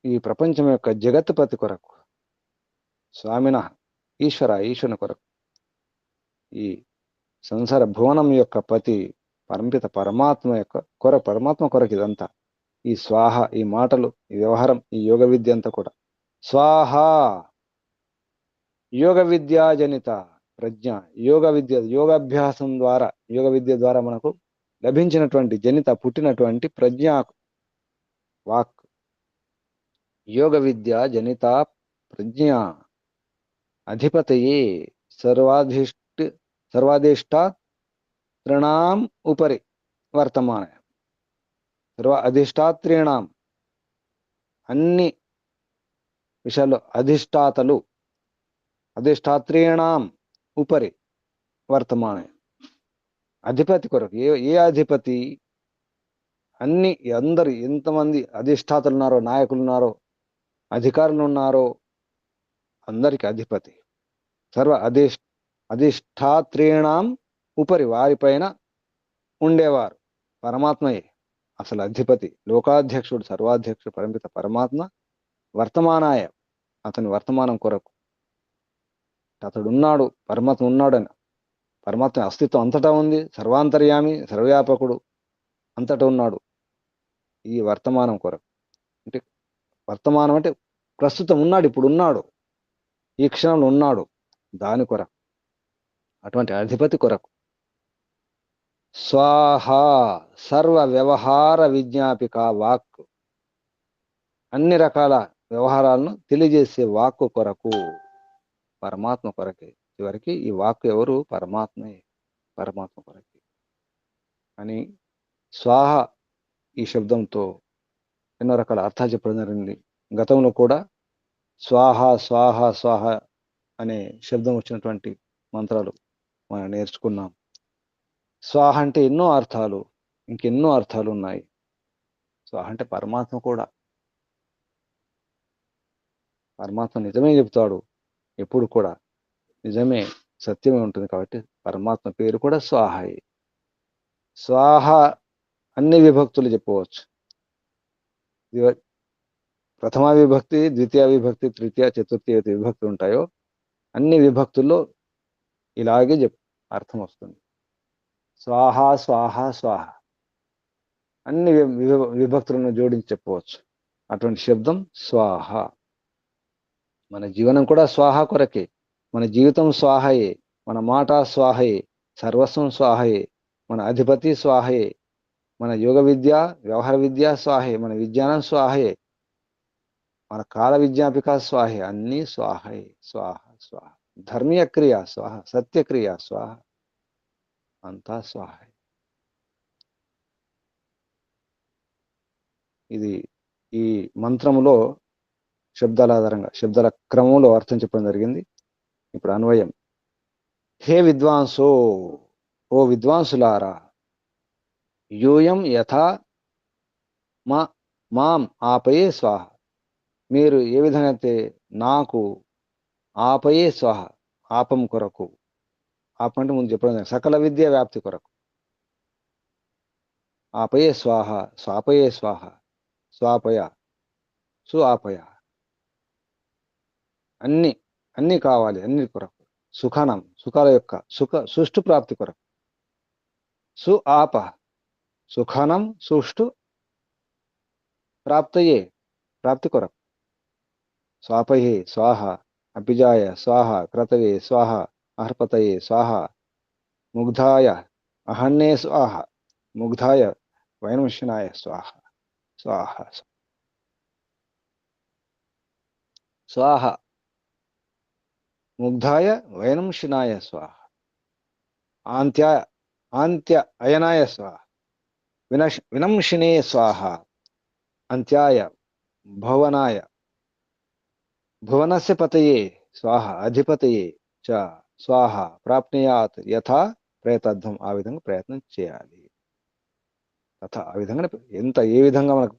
ఈ ప్రపంచం యొక్క జగత్పతి కొరకు, స్వామిన ఈశ్వర ఈశ్వరుని కొరకు, ఈ సంసార భువనం యొక్క పతి పరంపిత పరమాత్మ యొక్క పరమాత్మ కొరకు ఇదంతా. ఈ స్వాహ ఈ మాటలు, ఈ వ్యవహారం, ఈ యోగ విద్య అంతా కూడా స్వాహ. యోగ విద్యాజనిత ప్రజ్ఞ, యోగ విద్య యోగాభ్యాసం ద్వారా, యోగ విద్య ద్వారా మనకు లభించినటువంటి జనిత పుట్టినటువంటి ప్రజ్ఞ వాక్. యోగ విద్య జనిత ప్రజ్ఞ అధిపతయే సర్వాధిష్టాత్రిణాం ఉపరి వర్తమాన. అధిష్టాత్రీణాం అన్ని విషయాల్లో అధిష్టాతలు, అధిష్టాత్రీణాం ఉపరి వర్తమాన, అధిపతి కొరకు. ఏ అధిపతి? అన్ని అందరు ఎంతమంది అధిష్టాతలు ఉన్నారో, నాయకులు ఉన్నారో, అధికారులు ఉన్నారో అందరికి అధిపతి. సర్వ అధిష్టాత్రీణాం ఉపరి వారిపైన ఉండేవారు పరమాత్మయే అసలు అధిపతి, లోకాధ్యక్షుడు, సర్వాధ్యక్షుడు పరమిత పరమాత్మ. వర్తమానాయ అతని వర్తమానం కొరకు, అతడు ఉన్నాడు, పరమాత్మ ఉన్నాడని, పరమాత్మ అస్తిత్వం అంతటా ఉంది, సర్వాంతర్యామి సర్వవ్యాపకుడు అంతటా ఉన్నాడు. ఈ వర్తమానం కొరకు అంటే, వర్తమానం అంటే ప్రస్తుతం ఉన్నాడు, ఇప్పుడు ఉన్నాడు, ఈ క్షణంలో ఉన్నాడు, దాని కొరకు, అటువంటి అధిపతి కొరకు. స్వాహ సర్వ వ్యవహార విజ్ఞాపిక వాక్, అన్ని రకాల వ్యవహారాలను తెలియజేసే వాక్కు కొరకు, పరమాత్మ కొరకే. చివరికి ఈ వాక్కు ఎవరు? పరమాత్మే, పరమాత్మ కొరకే అని స్వాహ ఈ శబ్దంతో ఎన్నో రకాల అర్థాలు చెప్పడం జరిగింది. గతంలో కూడా స్వాహ స్వాహ స్వాహ అనే శబ్దం వచ్చినటువంటి మంత్రాలు మనం నేర్చుకున్నాం. స్వాహ అంటే ఎన్నో అర్థాలు. ఇంకెన్నో అర్థాలు ఉన్నాయి. స్వాహ అంటే పరమాత్మ కూడా. పరమాత్మ నిజమే చెప్తాడు ఎప్పుడు కూడా. నిజమే, సత్యమే ఉంటుంది కాబట్టి పరమాత్మ పేరు కూడా స్వాహయే. స్వాహ అన్ని విభక్తులు చెప్పవచ్చు. ప్రథమా విభక్తి, ద్వితీయ విభక్తి, తృతీయ, చతుర్థి విభక్తులు ఉంటాయో అన్ని విభక్తుల్లో ఇలాగే అర్థం వస్తుంది. స్వాహ స్వాహ స్వాహ అన్ని విభక్తులను జోడించి చెప్పవచ్చు. అటువంటి శబ్దం స్వాహ. మన జీవనం కూడా స్వాహ కొరకే. మన జీవితం స్వాహయే, మన మాట స్వాహయే, సర్వస్వం స్వాహయే, మన అధిపతి స్వాహయే, మన యోగ విద్య, వ్యవహార విద్య స్వాహే, మన విజ్ఞానం స్వాహయే, మన కాల విజ్ఞాపిక స్వాహే, అన్నీ స్వాహయే. స్వాహ స్వాహ. ధర్మీయ క్రియ స్వాహ, సత్యక్రియ స్వాహ, అంతా స్వాహయే. ఇది ఈ మంత్రములో శబ్దాల ఆధారంగా, శబ్దాల క్రమంలో అర్థం చెప్పడం జరిగింది. ఇప్పుడు అన్వయం. హే విద్వాంసో, ఓ విద్వాంసులారా, యూయం యథా మాం ఆపయే స్వాహ, మీరు ఏ విధంగా అయితే నాకు ఆపయే స్వాహ, ఆపం కొరకు, ఆపం అంటే ముందు చెప్పడం సకల విద్య వ్యాప్తి కొరకు, ఆపయే స్వాహ, స్వాపయే స్వాహ, స్వాపయ, ఆపయ, అన్ని అన్ని కావాలి, అన్ని కొరకు, సుఖానం సుఖాల యొక్క సుష్టు ప్రాప్తి కొరకు, ఆప సుఖానం సుష్టు ప్రాప్తయే ప్రాప్తి కొరకు, స్వాపయే స్వాహ, అభిజాయ స్వాహ, క్రతవే స్వాహ, అర్పతయే స్వాహ, ముగ్ధాయ అహన్నే స్వాహ, ముగ్ధాయ వైనమిషనాయ స్వాహ. స్వాహ స్వాహ ముగ్ధాయ వైనంషినాయ స్వాహ, ఆంత్య అయనాయ స్వాహ, వినంషినే స్వాహ, అంత్యాయ భువనాయ భువనస్య పతయే స్వాహ, అధిపతయే చ స్వాహ ప్రాప్నుయాత్ యథా ప్రయతధ్వం. ఆ విధంగా ప్రయత్నం చేయాలి. తథా ఆ విధంగా ఏ విధంగా మనకు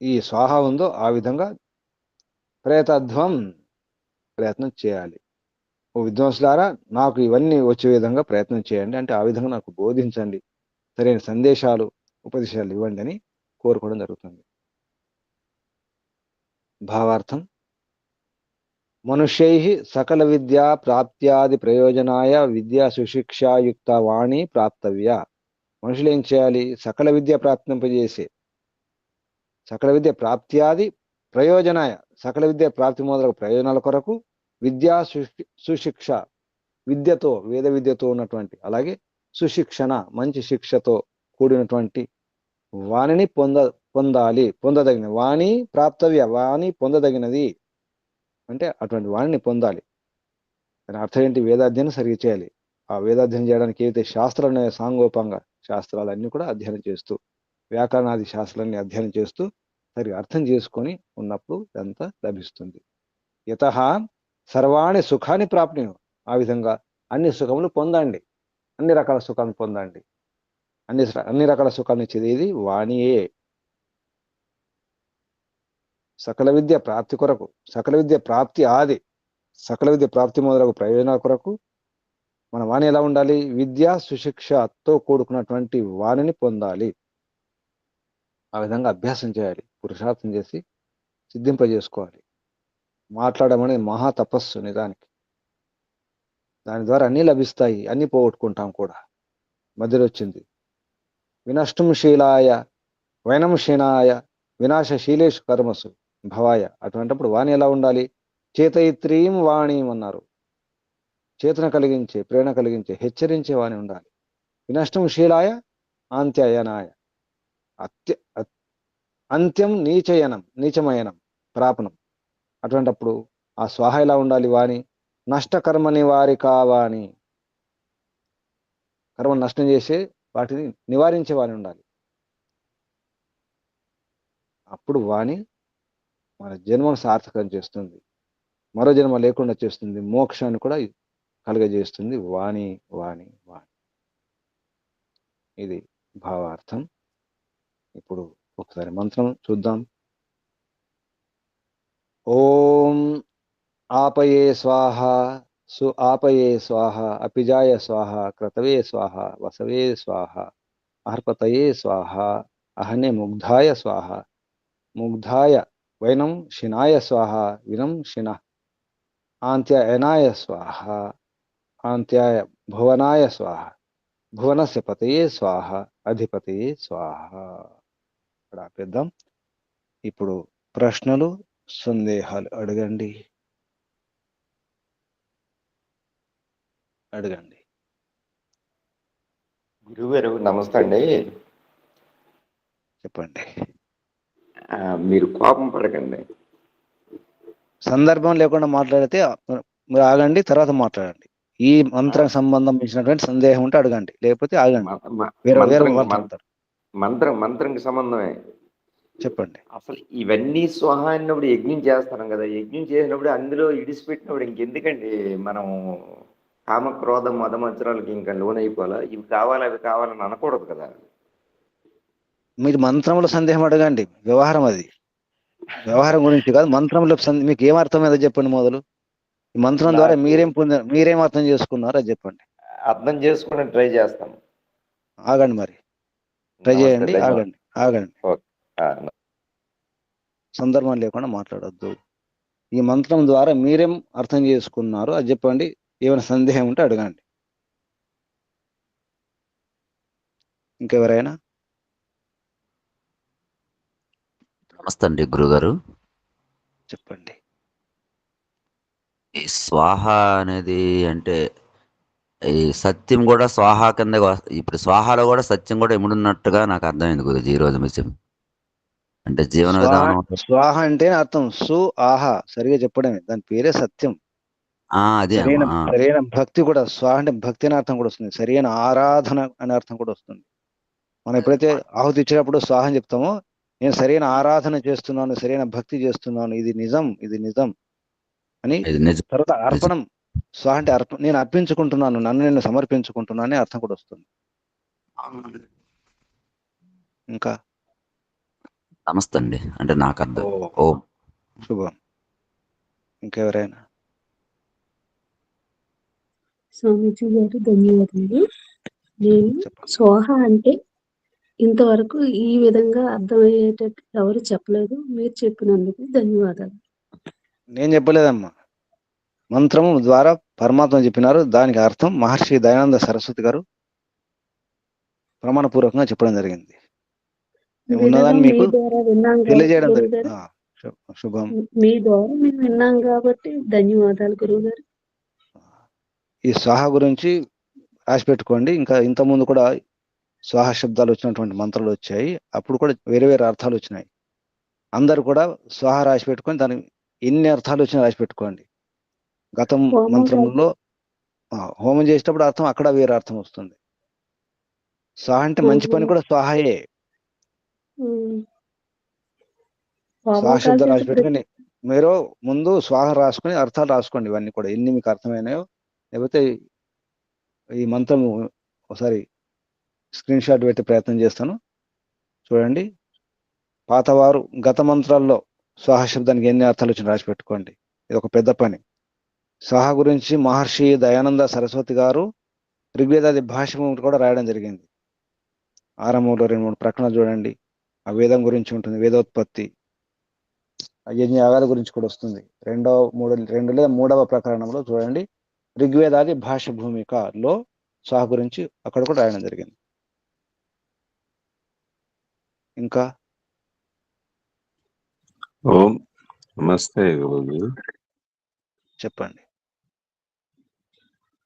ఈ స్వాహ ఉందో ఆ విధంగా ప్రయతధ్వం ప్రయత్నం చేయాలి. ఓ విద్వాంసులారా, నాకు ఇవన్నీ వచ్చే విధంగా ప్రయత్నం చేయండి, అంటే ఆ విధంగా నాకు బోధించండి, సరైన సందేశాలు ఉపదేశాలు ఇవ్వండి అని కోరుకోవడం జరుగుతుంది. భావార్థం. మనుష్యై సకల విద్యా ప్రాప్త్యాది ప్రయోజనాయ విద్యా సుశిక్షాయుక్త వాణి ప్రాప్తవ్య. మనుషులు ఏం చేయాలి? సకల విద్య ప్రాప్తింపజేసే, సకల విద్య ప్రాప్త్యాది ప్రయోజనాయ, సకల విద్య ప్రాప్తి మొదలగు ప్రయోజనాల కొరకు విద్యా సుశిక్ష, విద్యతో వేద విద్యతో ఉన్నటువంటి, అలాగే సుశిక్షణ మంచి శిక్షతో కూడినటువంటి వాణిని పొందాలి, పొందదగిన వాణి ప్రాప్తవ్య, వాణి పొందదగినది అంటే అటువంటి వాణిని పొందాలి. దాని అర్థం ఏంటి? వేదాధ్యయనం సరిగ్గా చేయాలి. ఆ వేదాధ్యయనం చేయడానికి ఏదైతే శాస్త్రాలు ఉన్నాయో, సాంగోపాంగ శాస్త్రాలన్నీ కూడా అధ్యయనం చేస్తూ, వ్యాకరణాది శాస్త్రాలన్నీ అధ్యయనం చేస్తూ సరిగ్గా అర్థం చేసుకొని ఉన్నప్పుడు ఇదంతా లభిస్తుంది. యతః సర్వాణి సుఖాన్ని ప్రాప్నుయు. ఆ విధంగా అన్ని సుఖములు పొందండి, అన్ని రకాల సుఖాలను పొందండి. అన్ని రకాల సుఖాలను ఇచ్చేది వాణియే. సకల విద్య ప్రాప్తి కొరకు, సకల విద్య ప్రాప్తి ఆది, సకల విద్య ప్రాప్తి మొదలగు ప్రయోజనాల కొరకు మన వాణి ఎలా ఉండాలి? విద్యా సుశిక్షతో కూడుకున్నటువంటి వాణిని పొందాలి. ఆ విధంగా అభ్యాసం చేయాలి, పురుషార్థం చేసి సిద్ధింపజేసుకోవాలి. మాట్లాడడం అనేది మహా తపస్సు నిజానికి. దాని ద్వారా అన్నీ లభిస్తాయి, అన్నీ పోగొట్టుకుంటాం కూడా. మధ్యలో వచ్చింది వినష్టం శీలాయ వైనంశీనాయ వినాశశీలేషు కర్మసు భవాయ. అటువంటిప్పుడు వాణి ఎలా ఉండాలి? చేతయిత్రీం వాణీం అన్నారు. చేతన కలిగించే, ప్రేరణ కలిగించే, హెచ్చరించే వాణి ఉండాలి. వినష్టం శీలాయ అంత్యయనాయ, అంత్యం నీచమయనం ప్రాపణం. అటువంటిప్పుడు ఆ స్వాహ ఎలా ఉండాలి? వాణి నష్టకర్మ నివారికా వాణి, కర్మ నష్టం చేసే వాటిని నివారించే వాణి ఉండాలి. అప్పుడు వాణి మన జన్మను సార్థకం చేస్తుంది, మరో జన్మ లేకుండా చేస్తుంది, మోక్షాన్ని కూడా కలుగజేస్తుంది. వాణి వాణి వాణి. ఇది భావార్థం. ఇప్పుడు ఒకసారి మంత్రం చూద్దాం. ఓం ఆపయే స్వాహ, సు ఆపయే స్వాహ, అపిజాయ స్వాహ, క్రతవే స్వాహ, వసవే స్వాహ, అర్పతయే స్వాహ, అహనే ముగ్ధాయ స్వాహ, ముగ్ధాయ వైనం శినాయ స్వాహ, వినం శిన, ఆంత్యయనాయ స్వాహ, ఆంత్యాయ భువనాయ స్వాహ, భువనస్య పతయే స్వాహ, అధిపతయే స్వాహ. ఇక్కడ ఆపేద్దాం. ఇప్పుడు ప్రశ్నలు సందేహాలు అడగండి. గురుగారు నమస్తే అండి. చెప్పండి. మీరు కోపం పడకండి. సందర్భం లేకుండా మాట్లాడితే మీరు ఆగండి, తర్వాత మాట్లాడండి. ఈ మంత్రం సంబంధించినటువంటి సందేహం ఉంటే అడగండి, లేకపోతే ఆగండి. వేరే మాట్లాడతారు. మంత్రంకి సంబంధమే. చెప్పండి. అసలు ఇవన్నీ స్వాహ అన్నప్పుడు యజ్ఞం చేస్తాం కదా, యజ్ఞం చేసినప్పుడు అందులో ఇడిచిపెట్టినప్పుడు ఇంకెందుకండి మనం కామక్రోధ మదమత్సరాలకి ఇంకా లోనైపోవాలా? ఇవి కావాలి అవి కావాలని అనకూడదు కదా. మీరు మంత్రంలో సందేహం అడగండి, వ్యవహారం అది. వ్యవహారం గురించి కాదు, మంత్రంలో మీకు ఏం అర్థమైందో చెప్పండి మొదలు. ఈ మంత్రం ద్వారా మీరేం అర్థం చేసుకున్నారో అది చెప్పండి. అర్థం చేసుకుని ట్రై చేస్తాం. ఆగండి, మరి ట్రై చేయండి. ఆగండి. సందర్భం లేకుండా మాట్లాడొద్దు. ఈ మంత్రం ద్వారా మీరేం అర్థం చేసుకున్నారో అది చెప్పండి. ఏమైనా సందేహం ఉంటే అడగండి. ఇంకెవరైనా? నమస్తే అండి గురుగారు. చెప్పండి. ఈ స్వాహ అనేది అంటే ఈ సత్యం కూడా స్వాహ కింద ఇప్పుడు స్వాహాలో కూడా సత్యం కూడా ఇముడున్నట్టుగా నాకు అర్థమైంది గురుజీ ఈ రోజు మీరు అంటే జీవన విధానం. స్వాహ అంటే అర్థం సు ఆహ, సరిగా చెప్పడమే, దాని పేరే సత్యం. సరైన భక్తి కూడా, స్వాహ అంటే భక్తి అనే అర్థం కూడా వస్తుంది, సరైన ఆరాధన అనే అర్థం కూడా వస్తుంది. మనం ఎప్పుడైతే ఆహుతి ఇచ్చేటప్పుడు స్వాహ అని చెప్తామో, నేను సరైన ఆరాధన చేస్తున్నాను, సరైన భక్తి చేస్తున్నాను, ఇది నిజం అని. తర్వాత అర్పణం, స్వాహ అంటే నేను అర్పించుకుంటున్నాను, నన్ను నేను సమర్పించుకుంటున్నాను అనే అర్థం కూడా వస్తుంది. ఇంకా నమస్తే అండి, అంటే నాకు అర్థం. ఓం శుభం. ఇంకెవరైనా? స్వామీజీ గారు ధన్యవాదాలు. నేను స్వాహ అంటే ఇంతవరకు ఈ విధంగా అర్థమయ్యేటట్టు ఎవరు చెప్పలేదు, మీరు చెప్పినందుకు ధన్యవాదాలు. నేను చెప్పలేదమ్మా, మంత్రము ద్వారా పరమాత్మ చెప్పినారు. దానికి అర్థం మహర్షి దయానంద సరస్వతి గారు ప్రమాణపూర్వకంగా చెప్పడం జరిగింది. ఉన్నదాన్ని మీకు తెలియజేయడం జరిగింది. శుభం. మీ ద్వారా మేము విన్నాం కాబట్టి ధన్యవాదాలు గురువు గారు. ఈ స్వాహ గురించి రాసి పెట్టుకోండి. ఇంకా ఇంతకుముందు కూడా స్వాహ శబ్దాలు వచ్చినటువంటి మంత్రాలు వచ్చాయి, అప్పుడు కూడా వేరే అర్థాలు వచ్చినాయి. అందరు కూడా స్వాహ రాసి పెట్టుకొని దానికి ఎన్ని అర్థాలు వచ్చినా రాసి పెట్టుకోండి. గతం మంత్రంలో హోమం చేసేటప్పుడు అర్థం అక్కడ వేరే అర్థం వస్తుంది. స్వాహ అంటే మంచి పని కూడా స్వాహయే. స్వాహ శబ్దం రాసి పెట్టుకుని మీరు ముందు స్వాహ రాసుకుని అర్థాలు రాసుకోండి. ఇవన్నీ కూడా ఎన్ని మీకు అర్థమైనాయో, లేకపోతే ఈ మంత్రం ఒకసారి స్క్రీన్ షాట్ పెట్టి ప్రయత్నం చేస్తాను, చూడండి. పాతవారు గత మంత్రాల్లో స్వాహ శబ్దానికి ఎన్ని అర్థాలు వచ్చినా రాసి పెట్టుకోండి. ఇది ఒక పెద్ద పని. స్వాహ గురించి మహర్షి దయానంద సరస్వతి గారు ఋగ్వేదాది భాష్యం కూడా రాయడం జరిగింది. ఆరంభంలో 2-3 ప్రకటనలు చూడండి. ఆ వేదం గురించి ఉంటుంది, వేదోత్పత్తి, యజ్ఞయాగాల గురించి కూడా వస్తుంది. 2 లేదా 3వ ప్రకరణంలో చూడండి, ఋగ్వేదాది భాష్య భూమికలో స్వాహ గురించి అక్కడ కూడా రాయడం జరిగింది. ఇంకా ఓం నమస్తే గురుజీ. చెప్పండి.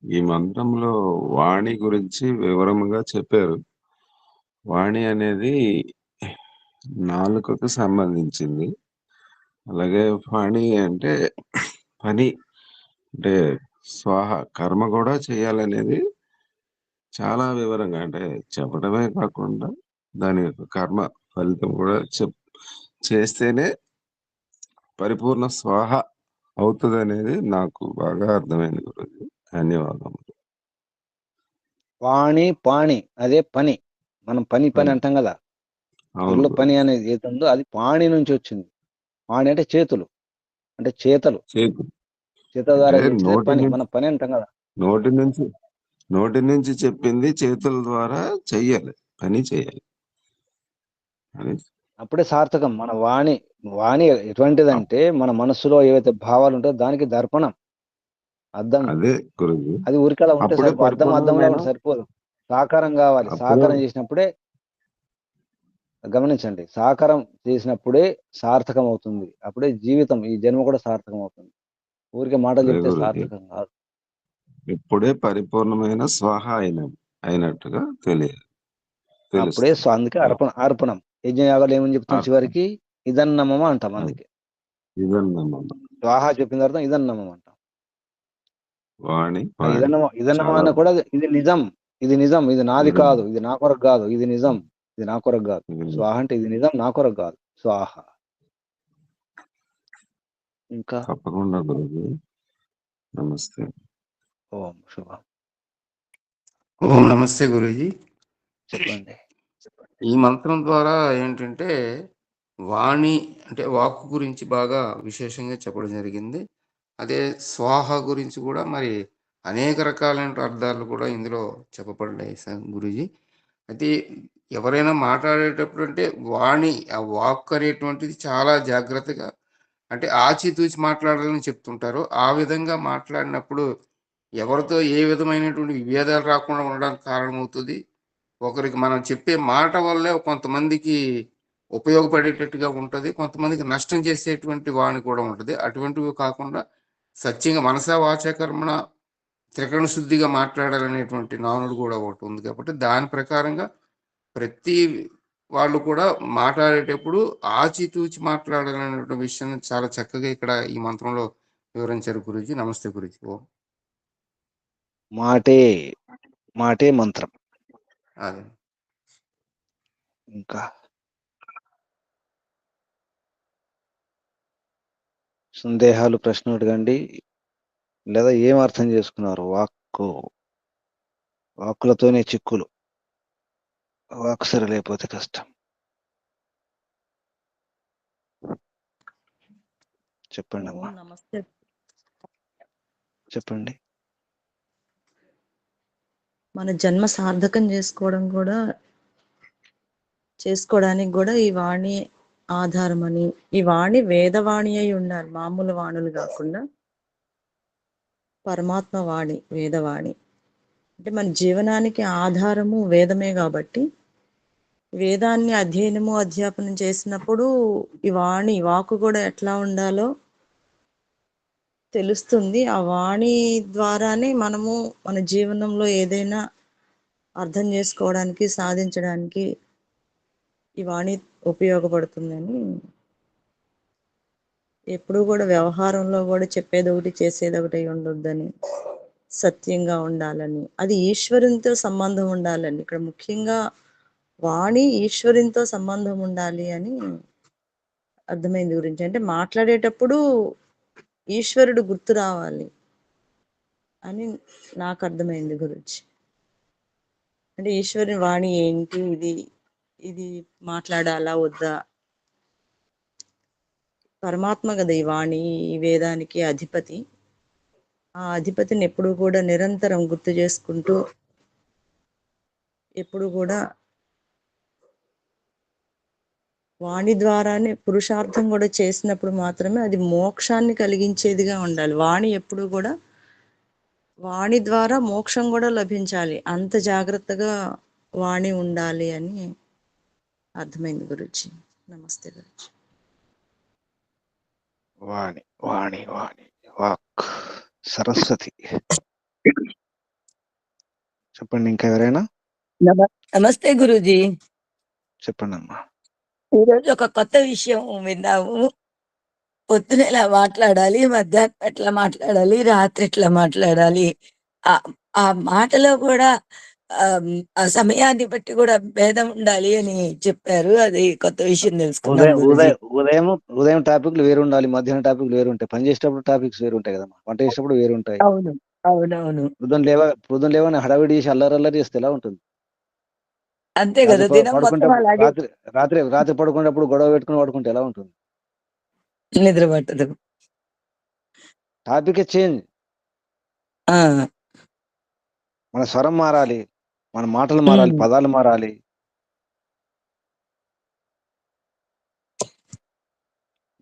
ఈ మంత్రంలో వాణి గురించి వివరంగా చెప్పారు. వాణి అనేది నాలుకకు సంబంధించింది. అలాగే వాణి అంటే పని, అంటే స్వాహ కర్మ కూడా చేయాలనేది చాలా వివరంగా, అంటే చెప్పడమే కాకుండా దాని యొక్క కర్మ ఫలితం కూడా చేస్తేనే పరిపూర్ణ స్వాహ అవుతుంది అనేది నాకు బాగా అర్థమైంది గురుజీ. ధన్యవాదములు. వాణి పాణి అదే పని. మనం పని పని. అంటాం కదా. అవును తెలుగులో పని గురూజీ. అనేది ఏది ఉందో అది పాణి నుంచి వచ్చింది. పాణి అంటే చేతులు, అంటే చేతల ద్వారా అంటే చేసే నోటి పని నుంచి మనం పని అంటాం కదా. నోటి నుంచి నోటి నుంచి చెప్పింది చేతుల ద్వారా చెయ్యాలి, పని చేయాలి అని. అప్పుడే సార్థకం. మన వాణి ఎటువంటిదంటే మన మనస్సులో ఏవైతే భావాలు ఉంటాయో దానికి దర్పణం, అద్దం. అదే గురుజీ. అది ఊరికలా ఉంటే అప్పుడే సరిపోదు, అద్దంలా పరిపూర్ణమైన, ఉంటే సరిపోదు. సాకారం కావాలి. అప్పుడే సాకారం చేసినప్పుడే, గమనించండి, సాకారం చేసినప్పుడే సార్థకం అవుతుంది. అప్పుడే జీవితం, ఈ జన్మ కూడా సార్థకం అవుతుంది. ఊరికే మాటలు అదే చెప్తే గురుజీ, సార్థకం కాదు. ఇప్పుడే పరిపూర్ణమైన స్వాహ అయినట్టుగా అప్పుడే తెలుస్తుంది. అందుకే అర్పణం. యజ్ఞయాగాలు ఏమని చెప్తాం చివరికి? ఇదన్నమమ అంటాం. అందుకే ఇదన్నమమ, స్వాహ చెప్పిన తర్వాత ఇదన్నమం అంటాం. వాణి ఆ వాణి ఇదన్నమం చాలా అన్న కూడా ఇది నిజం, ఇది నాది నిజం. కాదు, ఇది నా కొరకు కాదు, ఇది నిజం, ఇది నా కొరకు కాదు. ఇది స్వాహ అంటే ఇది నిజం, నా కొరకు కాదు. స్వాహ. ఇంకా తప్పకుండా గురుజీ. నమస్తే. ఓం శుభం. ఓం నమస్తే గురూజీ. చెప్పండి. ఈ మంత్రం ద్వారా ఏంటంటే వాణి అంటే వాక్కు గురించి బాగా విశేషంగా చెప్పడం జరిగింది. అదే స్వాహ గురించి కూడా మరి అనేక రకాలైన అర్థాలు కూడా ఇందులో చెప్పబడ్డాయి గురూజీ. అయితే ఎవరైనా మాట్లాడేటప్పుడు అంటే వాణి, ఆ వాక్ అనేటువంటిది చాలా జాగ్రత్తగా అంటే ఆచితూచి మాట్లాడాలని చెప్తుంటారు. ఆ విధంగా మాట్లాడినప్పుడు ఎవరితో ఏ విధమైనటువంటి విభేదాలు రాకుండా ఉండడానికి కారణమవుతుంది. ఒకరికి మనం చెప్పే మాట వల్లే కొంతమందికి ఉపయోగపడేటట్టుగా ఉంటది. కొంతమందికి నష్టం చేసేటువంటి వాణి కూడా ఉంటది. అటువంటివి కాకుండా సత్యంగా మనసా వాచా కర్మణ త్రికరణ శుద్ధిగా మాట్లాడాలనేటువంటి నానుడు కూడా ఒకటి ఉంది కాబట్టి దాని ప్రకారంగా ప్రతి వాళ్ళు కూడా మాట్లాడేటప్పుడు ఆచితూచి మాట్లాడాలనే విషయాన్ని చాలా చక్కగా ఇక్కడ ఈ మంత్రంలో వివరించారు గురూజీ. నమస్తే గురూజీ. ఓం. మాటే మంత్రం. అదే. ఇంకా సందేహాలు, ప్రశ్నలు అడగండి. లేదా ఏం అర్థం చేసుకున్నారు? వాక్కులతోనే చిక్కులు. వాక్ సరి లేకపోతే కష్టం. చెప్పండి అమ్మా, ఓం నమస్తే. చెప్పండి. మన జన్మ సార్థకం చేసుకోవడానికి కూడా ఈ వాణి ఆధారమని, ఈ వాణి వేదవాణి అయి ఉండాలి, మామూలు వాణులు కాకుండా పరమాత్మ వాణి, వేదవాణి. అంటే మన జీవనానికి ఆధారము వేదమే కాబట్టి వేదాన్ని అధ్యయనము అధ్యాపనం చేసినప్పుడు ఈ వాక్కు కూడా ఎట్లా ఉండాలో తెలుస్తుంది. ఆ వాణి ద్వారానే మనము మన జీవనంలో ఏదైనా అర్థం చేసుకోవడానికి, సాధించడానికి ఈ వాణి ఉపయోగపడుతుందని, ఎప్పుడు కూడా వ్యవహారంలో కూడా చెప్పేది ఒకటి చేసేది ఒకటి ఉండొద్దని, సత్యంగా ఉండాలని, అది ఈశ్వరునితో సంబంధం ఉండాలని. ఇక్కడ ముఖ్యంగా వాణి ఈశ్వరునితో సంబంధం ఉండాలి అని అర్థమైంది గురించి. అంటే మాట్లాడేటప్పుడు ఈశ్వరుడు గుర్తు రావాలి అని నాకు అర్థమైంది గురించి. అంటే ఈశ్వరుని వాణి ఏంటి, ఇది మాట్లాడాలా వద్దా? పరమాత్మ కదా ఈ వాణి, ఈ వేదానికి అధిపతి. ఆ అధిపతిని ఎప్పుడు కూడా నిరంతరం గుర్తు చేసుకుంటూ, ఎప్పుడు కూడా వాణి ద్వారానే పురుషార్థం కూడా చేసినప్పుడు మాత్రమే అది మోక్షాన్ని కలిగించేదిగా ఉండాలి. వాణి ఎప్పుడు కూడా వాణి ద్వారా మోక్షం కూడా లభించాలి, అంత జాగ్రత్తగా వాణి ఉండాలి అని అర్థమైంది గురుజీ. నమస్తే గురుజీ. వాణి వాక్ సరస్వతి. చెప్పండి. ఇంకా ఎవరైనా? నమస్తే గురూజీ. చెప్పండి అమ్మా. ఈరోజు ఒక కొత్త విషయం విన్నాము. పొద్దున ఎలా మాట్లాడాలి, మధ్యాహ్నం ఎట్లా మాట్లాడాలి, రాత్రి ఎట్లా మాట్లాడాలి, ఆ మాటలో కూడా ఆ సమయాన్ని బట్టి కూడా భేదం ఉండాలి అని చెప్పారు. అది కొత్త విషయం తెలుసుకున్నాం గురూజీ. ఉదయం టాపిక్లు వేరు ఉండాలి, మధ్యాహ్నం టాపిక్లు వేరు ఉంటాయి, పని చేసేటప్పుడు టాపిక్స్ వేరు ఉంటాయి కదమ్మా, వంట చేసేటప్పుడు వేరు ఉంటాయి. అవునవును. పొద్దున లేవని హడావిడి చేసి అల్లరి చేస్తే ఎలా ఉంటుంది? అంతే రాత్రి కదా, దినం మొత్తం పడుకునేటప్పుడు అలాగే రాత్రి రాత్రి రాత్రి పడుకునేటప్పుడు గొడవ పెట్టుకుని పడుకుంటే ఎలా ఉంటుంది? నిద్ర పట్టదు. Topic change. ఆ, మన స్వరం మారాలి, మన మాటలు మారాలి, ఉమ్, పదాలు మారాలి.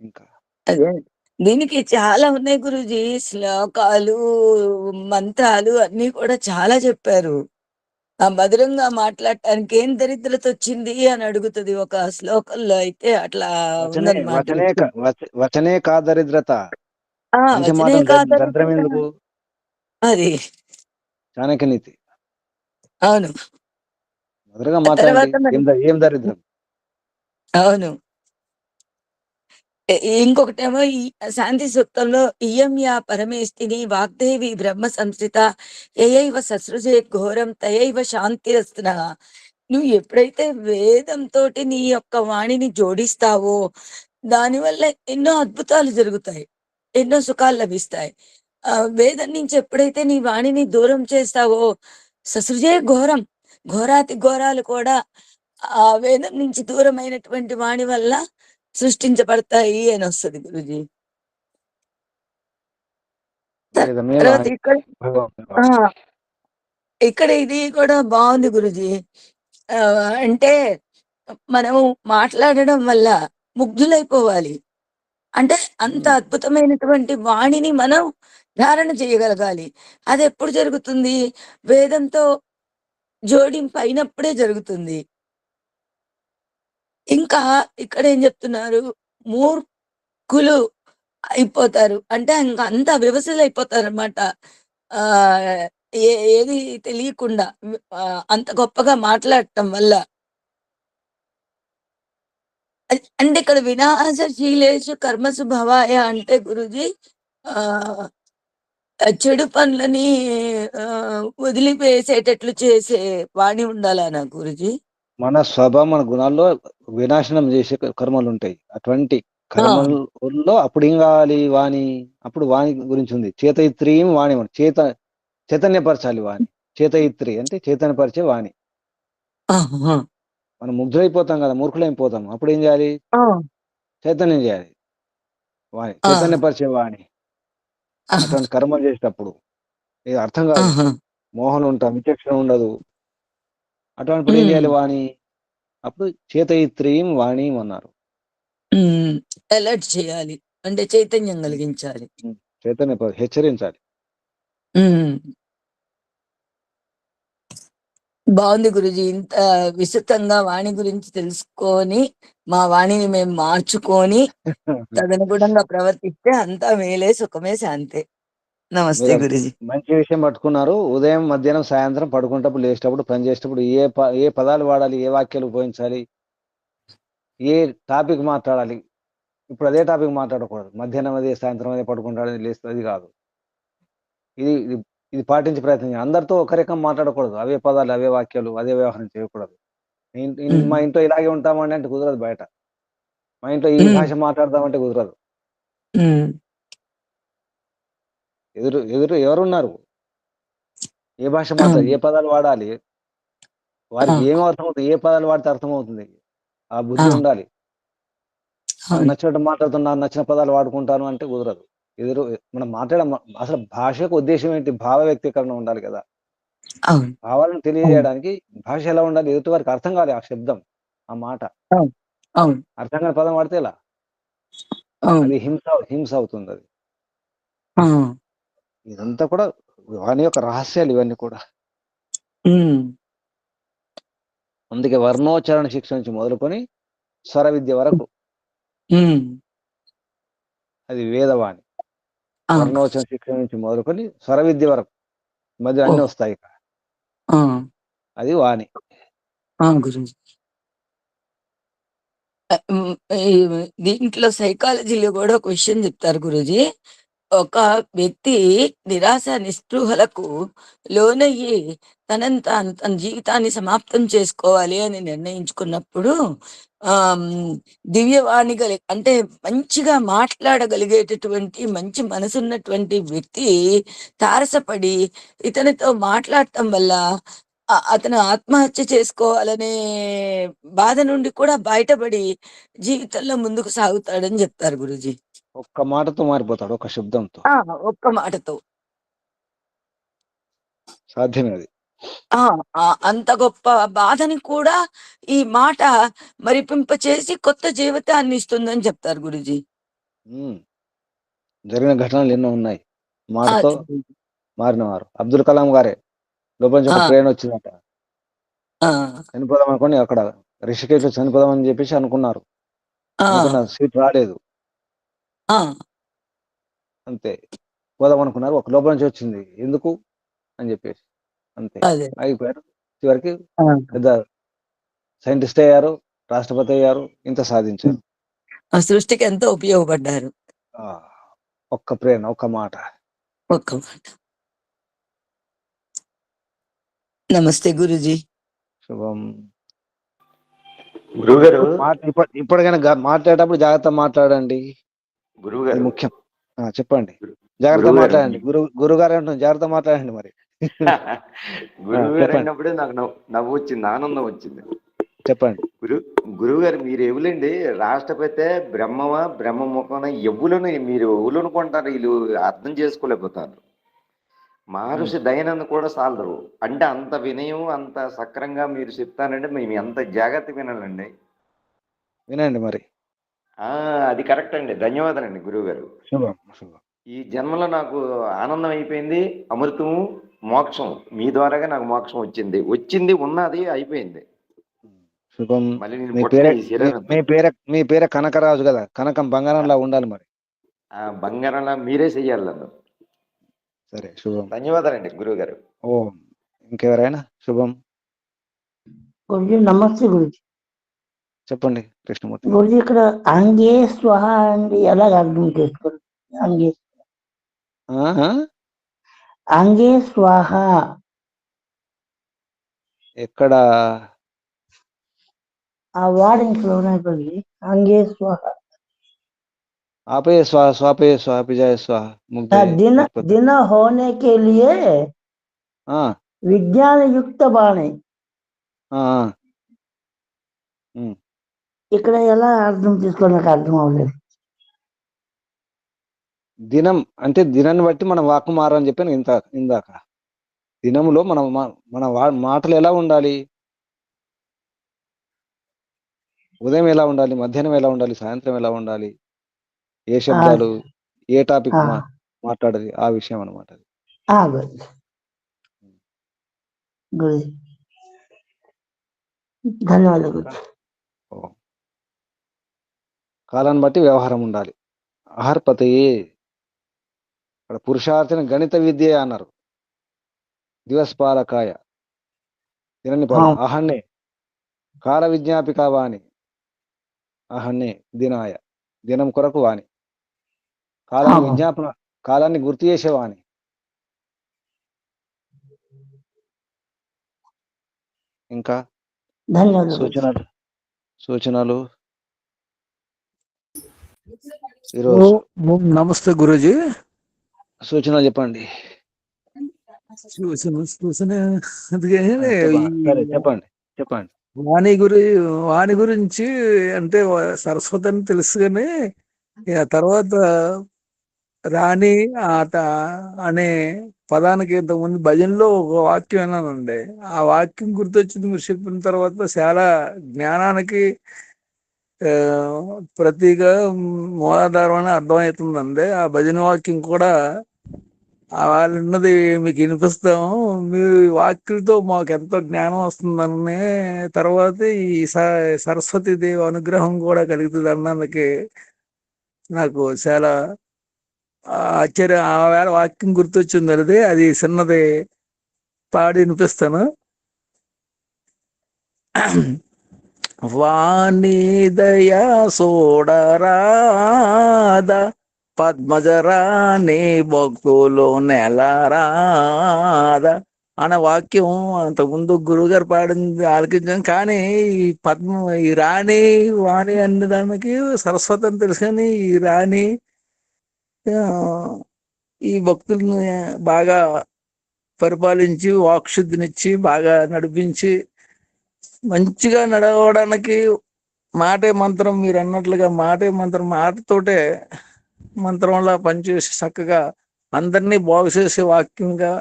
ఇంకా అదే దీనికి చాలా ఉన్నాయి గురూజీ. శ్లోకాలు, మంత్రాలు అన్ని కూడా చాలా చెప్పారు. ఆ మధురంగా మాట్లాడటానికి ఏం దరిద్రత వచ్చింది అని అడుగుతుంది ఒక శ్లోకంలో, అయితే అట్లా వచనే ఉందన్నమాట వచనే విషయం. వచనే కా దరిద్రత. ఆ, మనిషి వచనే మాటలు దరిద్రం కాదరిద్రత. ఎందుకు? అది చాణక్య నీతి. అవును. మధురంగా ఆ మాట్లాడండి. తర్వాత మరి ఏం దరిద్రం? అవును. ఇంకొకటేమో ఈ శాంతి సూక్తంలో ఇయం యా పరమేష్టిని వాగ్దేవి బ్రహ్మ సంస్థిత యయైవ ససృజే ఘోరం తయైవ శాంతిరస్తున. నువ్వు ఎప్పుడైతే వేదంతో నీ యొక్క వాణిని జోడిస్తావో దానివల్ల ఎన్నో అద్భుతాలు జరుగుతాయి, ఎన్నో సుఖాలు లభిస్తాయి. వేదం నుంచి ఎప్పుడైతే నీ వాణిని దూరం చేస్తావో ససృజే ఘోరం, ఘోరాతి ఘోరాలు కూడా ఆ వేదం నుంచి దూరమైనటువంటి వాణి వల్ల సృష్టించబడతాయి అని వస్తుంది గురుజీ. వేదమే తర్వాత వాణి. ఇక్కడ భగవంతుని ఆ వాక్కు. ఇక్కడ ఇది కూడా బాగుంది గురుజీ. ఆ అంటే మనం మాట్లాడడం వల్ల ముగ్ధులైపోవాలి. అంటే అంత అద్భుతమైనటువంటి వాణిని మనం ధారణ చేయగలగాలి. అది ఎప్పుడు జరుగుతుంది? వేదంతో జోడింపు అయినప్పుడే జరుగుతుంది. ఇంకా ఇక్కడ ఏం చెప్తున్నారు? మూర్ఖులు అయిపోతారు అంటే ఇంకా అంత వివసులు అయిపోతారు అనమాట. ఆ ఏది తెలియకుండా అంత గొప్పగా మాట్లాడటం వల్ల. అంటే ఇక్కడ వినాశశీలేషు కర్మసు భవాయ అంటే గురుజీ ఆ చెడు పనులని వదిలిపేసేటట్లు చేసే వాణి ఉండాలనా గురుజీ? మన స్వభావం, మన గుణాల్లో వినాశనం చేసే కర్మలు ఉంటాయి. అటువంటి ఆ, కర్మల్లో అప్పుడు ఏం కావాలి? వాణి. అప్పుడు వాణి గురించి ఉంది. చేతయిత్రీం వాణి. చైతన్యపరచాలి వాణి. చేతయిత్రి అంటే చైతన్యపరిచే వాణి. ఆహా, మనం ముగ్ధులైపోతాం కదా, మూర్ఖులైపోతాం. అప్పుడు ఏం చేయాలి? ఆ, చైతన్యం చేయాలి వాణి, ఆ, చైతన్యపరిచే వాణి. ఆహా, అటువంటి కర్మలు చేసేటప్పుడు ఇది అర్థం కాదు, ఆహా, మోహన్ ఉంటాం, విచక్షణ ఉండదు. అటువంటిప్పుడు ఏం చేయాలి? వాణి. అప్పుడు చేతయిత్రీం వాణి అన్నారు. అలర్ట్ చేయాలి అంటే చైతన్యం కలిగించాలి. హెచ్చరించాలి. ఉమ్, బాగుంది గురుజీ. ఇంత విస్తృతంగా వాణి గురించి తెలుసుకొని మా వాణిని మేము మార్చుకొని తదనుగుణంగా ప్రవర్తిస్తే అంతా మేలే, సుఖమే, శాంతే. నమస్తే మీరు గురుజీ. మంచి విషయం పట్టుకున్నారు. ఉదయం, మధ్యాహ్నం, సాయంత్రం పడుకునేటప్పుడు, లేచేటప్పుడు, పని చేసేటప్పుడు ఏ పదాలు వాడాలి, ఏ వాక్యాలు ఉపయోగించాలి, ఏ టాపిక్ మాట్లాడాలి. ఇప్పుడు అదే టాపిక్ మాట్లాడకూడదు. మధ్యాహ్నం అదే, సాయంత్రం అదే, పడుకుంటాడని లేస్తుంది, అది కాదు. ఇది ఇది ఇది పాటించే ప్రయత్నం చేయాలి. అందరితో ఒక రకం మాట్లాడకూడదు. అవే పదాలు, అవే వాక్యాలు, అదే వ్యవహారం చేయకూడదు. మా ఇంట్లో ఇలాగే ఉంటామండి అంటే కుదరదు. బయట మా ఇంట్లో ఈ భాష మాట్లాడదామంటే కుదరదు. ఎవరున్నారు? ఏ భాష మాట్లాడాలి, ఏ పదాలు వాడాలి, వారికి ఏం అర్థమవుతుంది, ఏ పదాలు వాడితే అర్థమవుతుంది, ఆ బుద్ధి ఉండాలి. నాకు నచ్చినట్టు మాట్లాడుతున్నా, నచ్చిన పదాలు వాడుకుంటాను అంటే కుదరదు. మనం అసలు భాషకు ఉద్దేశం ఏంటి? భావ వ్యక్తీకరణ ఉండాలి కదా. భావాలను తెలియజేయడానికి భాష ఎలా ఉండాలి? ఎదుటి వారికి అర్థం కావాలి ఆ శబ్దం, ఆ మాట. అర్థం కాని పదం వాడితే ఎలా? అది హింస అవుతుంది. అది ఇదంతా కూడా వాని యొక్క రహస్యాలు ఇవన్నీ కూడా. అందుకే వర్ణోచ్చారణ శిక్ష నుంచి మొదలుకొని స్వర విద్య వరకు అది వేదవాణి. వర్ణోచ్చారణ శిక్ష నుంచి మొదలుకొని స్వర విద్య వరకు మధ్య అన్ని వస్తాయి. అది వాణి. గురించి దీంట్లో సైకాలజీలో కూడా ఒక విషయం చెప్తారు గురూజీ. ఒక వ్యక్తి నిరాశ నిస్పృహలకు లోనయ్యి తన జీవితాన్ని సమాప్తం చేసుకోవాలి అని నిర్ణయించుకున్నప్పుడు దివ్యవాణి అంటే మంచిగా మాట్లాడగలిగేటటువంటి మంచి మనసున్నటువంటి వ్యక్తి తారసపడి ఇతనితో మాట్లాడటం వల్ల అతను ఆత్మహత్య చేసుకోవాలనే బాధ నుండి కూడా బయటపడి జీవితంలో ముందుకు సాగుతాడని చెప్తారు గురూజీ. ఒక్క మాటతో మారిపోతాడు, ఒక శబ్దంతో. ఒక్క మాటతో. సాధ్యమే అది. అంత గొప్ప బాధని కూడా ఈ మాట మరిపింపచేసి కొత్త జీవితాన్ని ఇస్తుందని చెప్తారు గురూజీ. జరిగిన ఘటనలు ఎన్నో ఉన్నాయి మాటతో అది. మారినవారు. అబ్దుల్ కలాం గారే లోపల నుంచి ఒక ఆ, ట్రైన్ వచ్చిందట, ఆ, చనిపోదాం అనుకోని అక్కడ రిషికేశ్ చనిపోదాం అని చెప్పేసి అనుకున్నారు. ఆ, అనుకున్న సీట్ రాలేదు, ఆ, అంతే. పోదాం అనుకున్నారు, ఒక లోపల నుంచి వచ్చింది, ఎందుకు అని చెప్పేసి అంతే అదే. అయిపోయారు. చివరికి ఆ, పెద్ద సైంటిస్ట్ అయ్యారు, రాష్ట్రపతి అయ్యారు, ఇంత సాధించారు. ఆ సృష్టికి ఎంతో ఉపయోగపడ్డారు. ఆ, ఒక్క ప్రేరణ, ఒక్క మాట. ఒక్క మాట. నమస్తే గురూజీ. శుభం. గురువుగారు ఇప్పటికైనా మాట్లాడేటప్పుడు జాగ్రత్త మాట్లాడండి, అది గురువుగారు ముఖ్యం. చెప్పండి, జాగ్రత్త గురువుగారు మాట్లాడండి. గురుగారు అంటున్నాం, జాగ్రత్త మాట్లాడండి మరి. గురువుగారు చెప్పండి అన్నప్పుడే నాకు నవ్వు వచ్చింది, ఆనందం వచ్చింది. చెప్పండి. గురువుగారు మీరు ఎవలండి? రాష్ట్రపతి బ్రహ్మమా బ్రహ్మముఖమా ఎవ్వులను మీరు ఎవరు అనుకుంటారు? వీళ్ళు అర్థం చేసుకోలేకపోతారు. మహర్షి దయానంద కూడా సాలరు అంటే అంత వినయం, అంత సక్రంగా మీరు చెప్తానంటే మేము ఎంత జాగ్రత్త వినాలండి. వినండి మరి. అది కరెక్ట్ అండి. ధన్యవాదాలండి గురువుగారు. శుభం శుభం. ఈ జన్మలో నాకు ఆనందం అయిపోయింది, అమృతము మోక్షం మీ ద్వారాగా నాకు మోక్షం వచ్చింది ఉన్నది అయిపోయింది. శుభం. మళ్ళీ నేను మీ పుట్టిన ఈ శరీరం మీ పేరే కనకరాజు కదా, కనకం బంగారంలా ఉండాలి మరి. బంగారంలా మీరే చెయ్యాలి నన్ను. సరే, శుభం. ధన్యవాదాలండి గురువు గారు. ఓం. ఇంకెవరైనా? శుభం. గురుజీ నమస్తే గురుజీ. చెప్పండి కృష్ణమూర్తి గారు. గురుజీ ఇక్కడ అంగే స్వహ అంటే ఎలా అర్థం చేసుకోండి? అంగే స్వాహ ఎక్కడ? ఆ వాడింగ్ గురుజీ అంగే స్వాహ. आपे स्वाहा स्वापे स्वाहा पिजाए स्वाहा मुग्धे दिन होने के लिए विज्ञान युक्त बाणी. ఇక్కడ ఎలా అర్థం చేసుకోవాలి? నాకు అర్థం అవ్వలేదు. దినం అంటే దినాన్ని బట్టి మనం వాక్కు మారని చెప్పాను ఇందాక. దినములో మన మాటలు ఎలా ఉండాలి? ఉదయం ఎలా ఉండాలి, మధ్యాహ్నం ఎలా ఉండాలి, సాయంత్రం ఎలా ఉండాలి, ఏ శబ్దాలు, ఏ టాపిక్ మాట్లాడాలి, ఆ విషయం అనమాట. ధన్యవాదాలు. కాలాన్ని బట్టి వ్యవహారం ఉండాలి. అహర్పతయే అక్కడ పురుషార్థన గణిత విద్య అన్నారు. దివస్పాలకాయ దినని పాల అహన్నే కాల విజ్ఞాపిక వాణి అహన్నే దినాయ దినం కొరకు వాణి కాలాన్ని గుర్తు చేసేవాణి. ఇంకా సూచనలు ఈరోజు. నమస్తే గురూజీ. సూచన చెప్పండి. చెప్పండి. వాణి గురించి అంటే సరస్వతి అని తెలుసు కానీ తర్వాత రాణి ఆట అనే పదానికి ఇంతకుముందు భజనలో ఒక వాక్యం విన్నానండి. ఆ వాక్యం గుర్తొచ్చింది మీరు చెప్పిన తర్వాత. చాలా జ్ఞానానికి ప్రతిగా మూలాధారం అని అర్థమవుతుందండి. ఆ భజన వాక్యం కూడా వాళ్ళు ఉన్నది మీకు వినిపిస్తాము. మీ వాక్యులతో మాకు ఎంతో జ్ఞానం వస్తుందని, తర్వాత ఈ సరస్వతి దేవి అనుగ్రహం కూడా కలుగుతుంది అన్నందుకు నాకు చాలా ఆశ్చర్యం. ఆ వేళ వాక్యం గుర్తొచ్చింది. అది చిన్నది పాడి వినిపిస్తాను. వాణి దయా సోడరాద పద్మజరాణి భక్తులు నెలరాద అనే వాక్యం అంతకుముందు గురువుగారు పాడింది ఆలకించాం. కానీ ఈ రాణి వాణి అనే దానికి సరస్వతి అని తెలుసు, కానీ ఈ రాణి ఈ భక్తుల్ని బాగా పరిపాలించి వాక్శుద్ధినిచ్చి బాగా నడిపించి మంచిగా నడవడానికి మాటే మంత్రం, మీరు అన్నట్లుగా మాటే మంత్రం, మాటతోటే మంత్రంలా పనిచేసి చక్కగా అందరినీ బాగు చేసే వాక్యంగా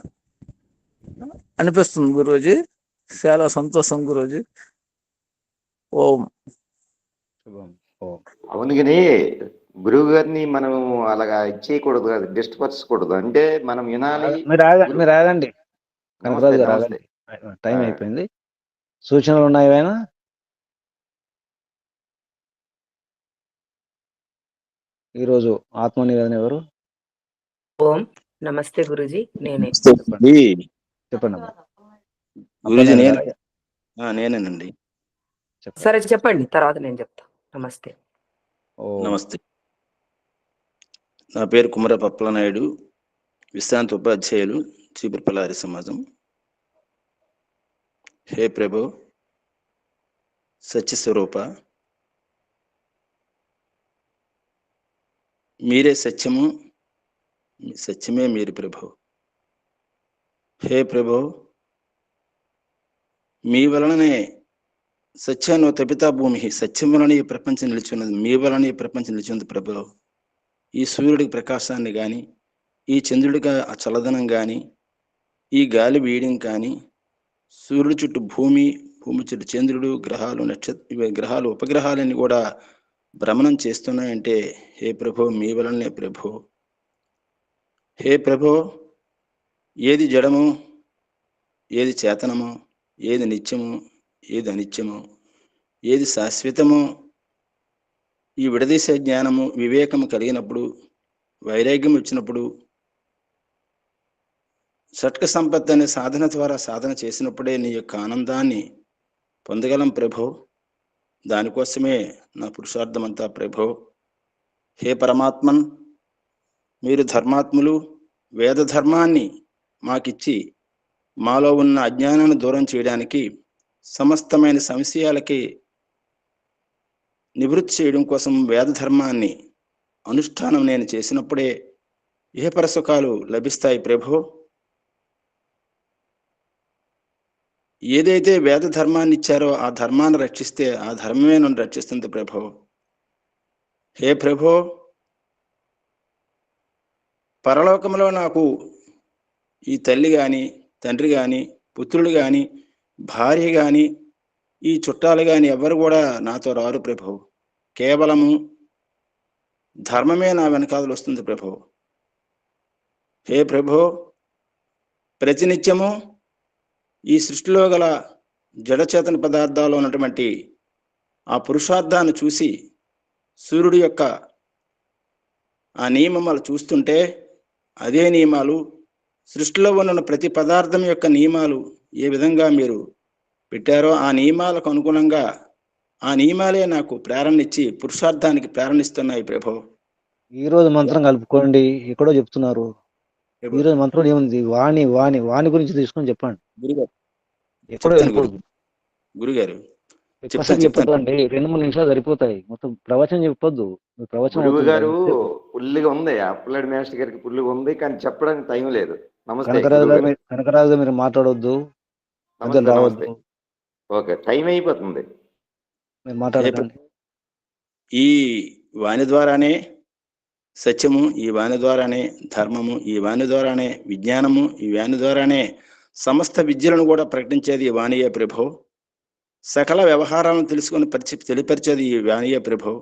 అనిపిస్తుంది గురూజీ. చాలా సంతోషం గురూజీ. ఓం. అవును, కానీ గురువు గారిని మనం అలాగా ఇచ్చేయకూడదు, అది డిస్టర్బర్చకూడదు. అంటే మనం వినాలి. మీరు ఆగండి కనకరాజు గారు, నమస్తే. ఆగండి. టైం అయిపోయింది. సూచనలు ఉన్నాయి ఏమైనా? ఈరోజు ఆత్మ నివేదన ఎవరు? ఓం నమస్తే గురుజీ, నేనే. చెప్పండి గురుజీ. నేనేనండి. సరే చెప్పండి, తర్వాత నేను చెప్తా. నమస్తే. నమస్తే. నా పేరు కుమర పప్పలనాయుడు, విశ్రాంతి ఉపాధ్యాయులు, చీపురుపల్లి సమాజం. హే ప్రభు, సత్యస్వరూప, మీరే సత్యము, సత్యమే మీరు ప్రభు. హే ప్రభు, మీ వలననే సత్యాన్ని తపితా భూమి, సత్యం వలన ఈ ప్రపంచం నిలిచిన్నది, మీ వలన ఈ ప్రపంచం నిలిచింది ప్రభు. ఈ సూర్యుడికి ప్రకాశాన్ని కానీ, ఈ చంద్రుడికి ఆ చల్లదనం కానీ, ఈ గాలి వేయడం కానీ, సూర్యుడి చుట్టూ భూమి, భూమి చుట్టూ చంద్రుడు, గ్రహాలు, గ్రహాలు, ఉపగ్రహాలన్నీ కూడా భ్రమణం చేస్తున్నాయంటే హే ప్రభు, మీ వలనే ప్రభు. హే ప్రభు, ఏది జడము, ఏది చేతనము, ఏది నిత్యము, ఏది అనిత్యము, ఏది శాశ్వతము, ఈ విడదీసే జ్ఞానము, వివేకము కలిగినప్పుడు, వైరాగ్యం వచ్చినప్పుడు, షట్క సంపత్తి అనే సాధన ద్వారా సాధన చేసినప్పుడే నీ యొక్క ఆనందాన్ని పొందగలం ప్రభు. దానికోసమే నా పురుషార్థమంతా ప్రభు. హే పరమాత్మన్, మీరు ధర్మాత్ములు, వేద ధర్మాన్ని మాకిచ్చి మాలో ఉన్న అజ్ఞానాన్ని దూరం చేయడానికి, సమస్తమైన సంశయాలకి నివృత్తి చేయడం కోసం వేద ధర్మాన్ని అనుష్ఠానం నేను చేసినప్పుడే ఏ పరసుఖాలు లభిస్తాయి ప్రభు. ఏదైతే వేద ధర్మాన్ని ఇచ్చారో ఆ ధర్మాన్ని రక్షిస్తే ఆ ధర్మమే నన్ను రక్షిస్తుంది ప్రభు. హే ప్రభు, పరలోకంలో నాకు ఈ తల్లి కానీ, తండ్రి కానీ, పుత్రుడు కానీ, భార్య కానీ, ఈ చుట్టాలు కానీ ఎవరు కూడా నాతో రారు ప్రభు. కేవలము ధర్మమే నా వెనకాదలు వస్తుంది ప్రభు. హే ప్రభు, ప్రతినిత్యము ఈ సృష్టిలో గల జడచేతన పదార్థాల్లో ఉన్నటువంటి ఆ పురుషార్థాన్ని చూసి, సూర్యుడి యొక్క ఆ నియమాలు చూస్తుంటే అదే నియమాలు, సృష్టిలో ఉన్న ప్రతి పదార్థం యొక్క నియమాలు ఏ విధంగా మీరు పెట్టారో ఆ నియమాలకు అనుగుణంగా ఆ నియమాలే నాకు ప్రేరణ ఇచ్చి పురుషార్థానికి ప్రేరణిస్తున్నాయి ప్రభు. ఈ రోజు మంత్రం కలుపుకోండి, ఎక్కడో చెప్తున్నారు. ఈ రోజు మంత్రం ఏముంది? వాణి వాణి వాణి గురించి తీసుకొని చెప్పండి. ఎక్కడో వెళ్ళిపోదు గురుగారు. చెప్పొద్దు అండి, 2-3 నిమిషాలు సరిపోతాయి. మొత్తం ప్రవచనం చెప్పొద్దు. గురువు గారు పుల్లిగా ఉంది, అప్పలాడి మాస్టర్ గారికి పుల్లిగా ఉంది, కానీ చెప్పడానికి టైం లేదు. నమస్తే కనకరాజు గారు, మీరు మాట్లాడొద్దు, రావద్దు. ఓకే, టైం అయిపోతుంది, మీరు మాట్లాడకండి. ఈ వాణి ద్వారానే సత్యము, ఈ వాణి ద్వారానే ధర్మము, ఈ వాణి ద్వారానే విజ్ఞానము, ఈ వాణి ద్వారానే సమస్త విద్యలను కూడా ప్రకటించేది ఈ వాణియే ప్రభు. సకల వ్యవహారాలను తెలుసుకొని తెలిపరిచేది ఈ వాణియే ప్రభు.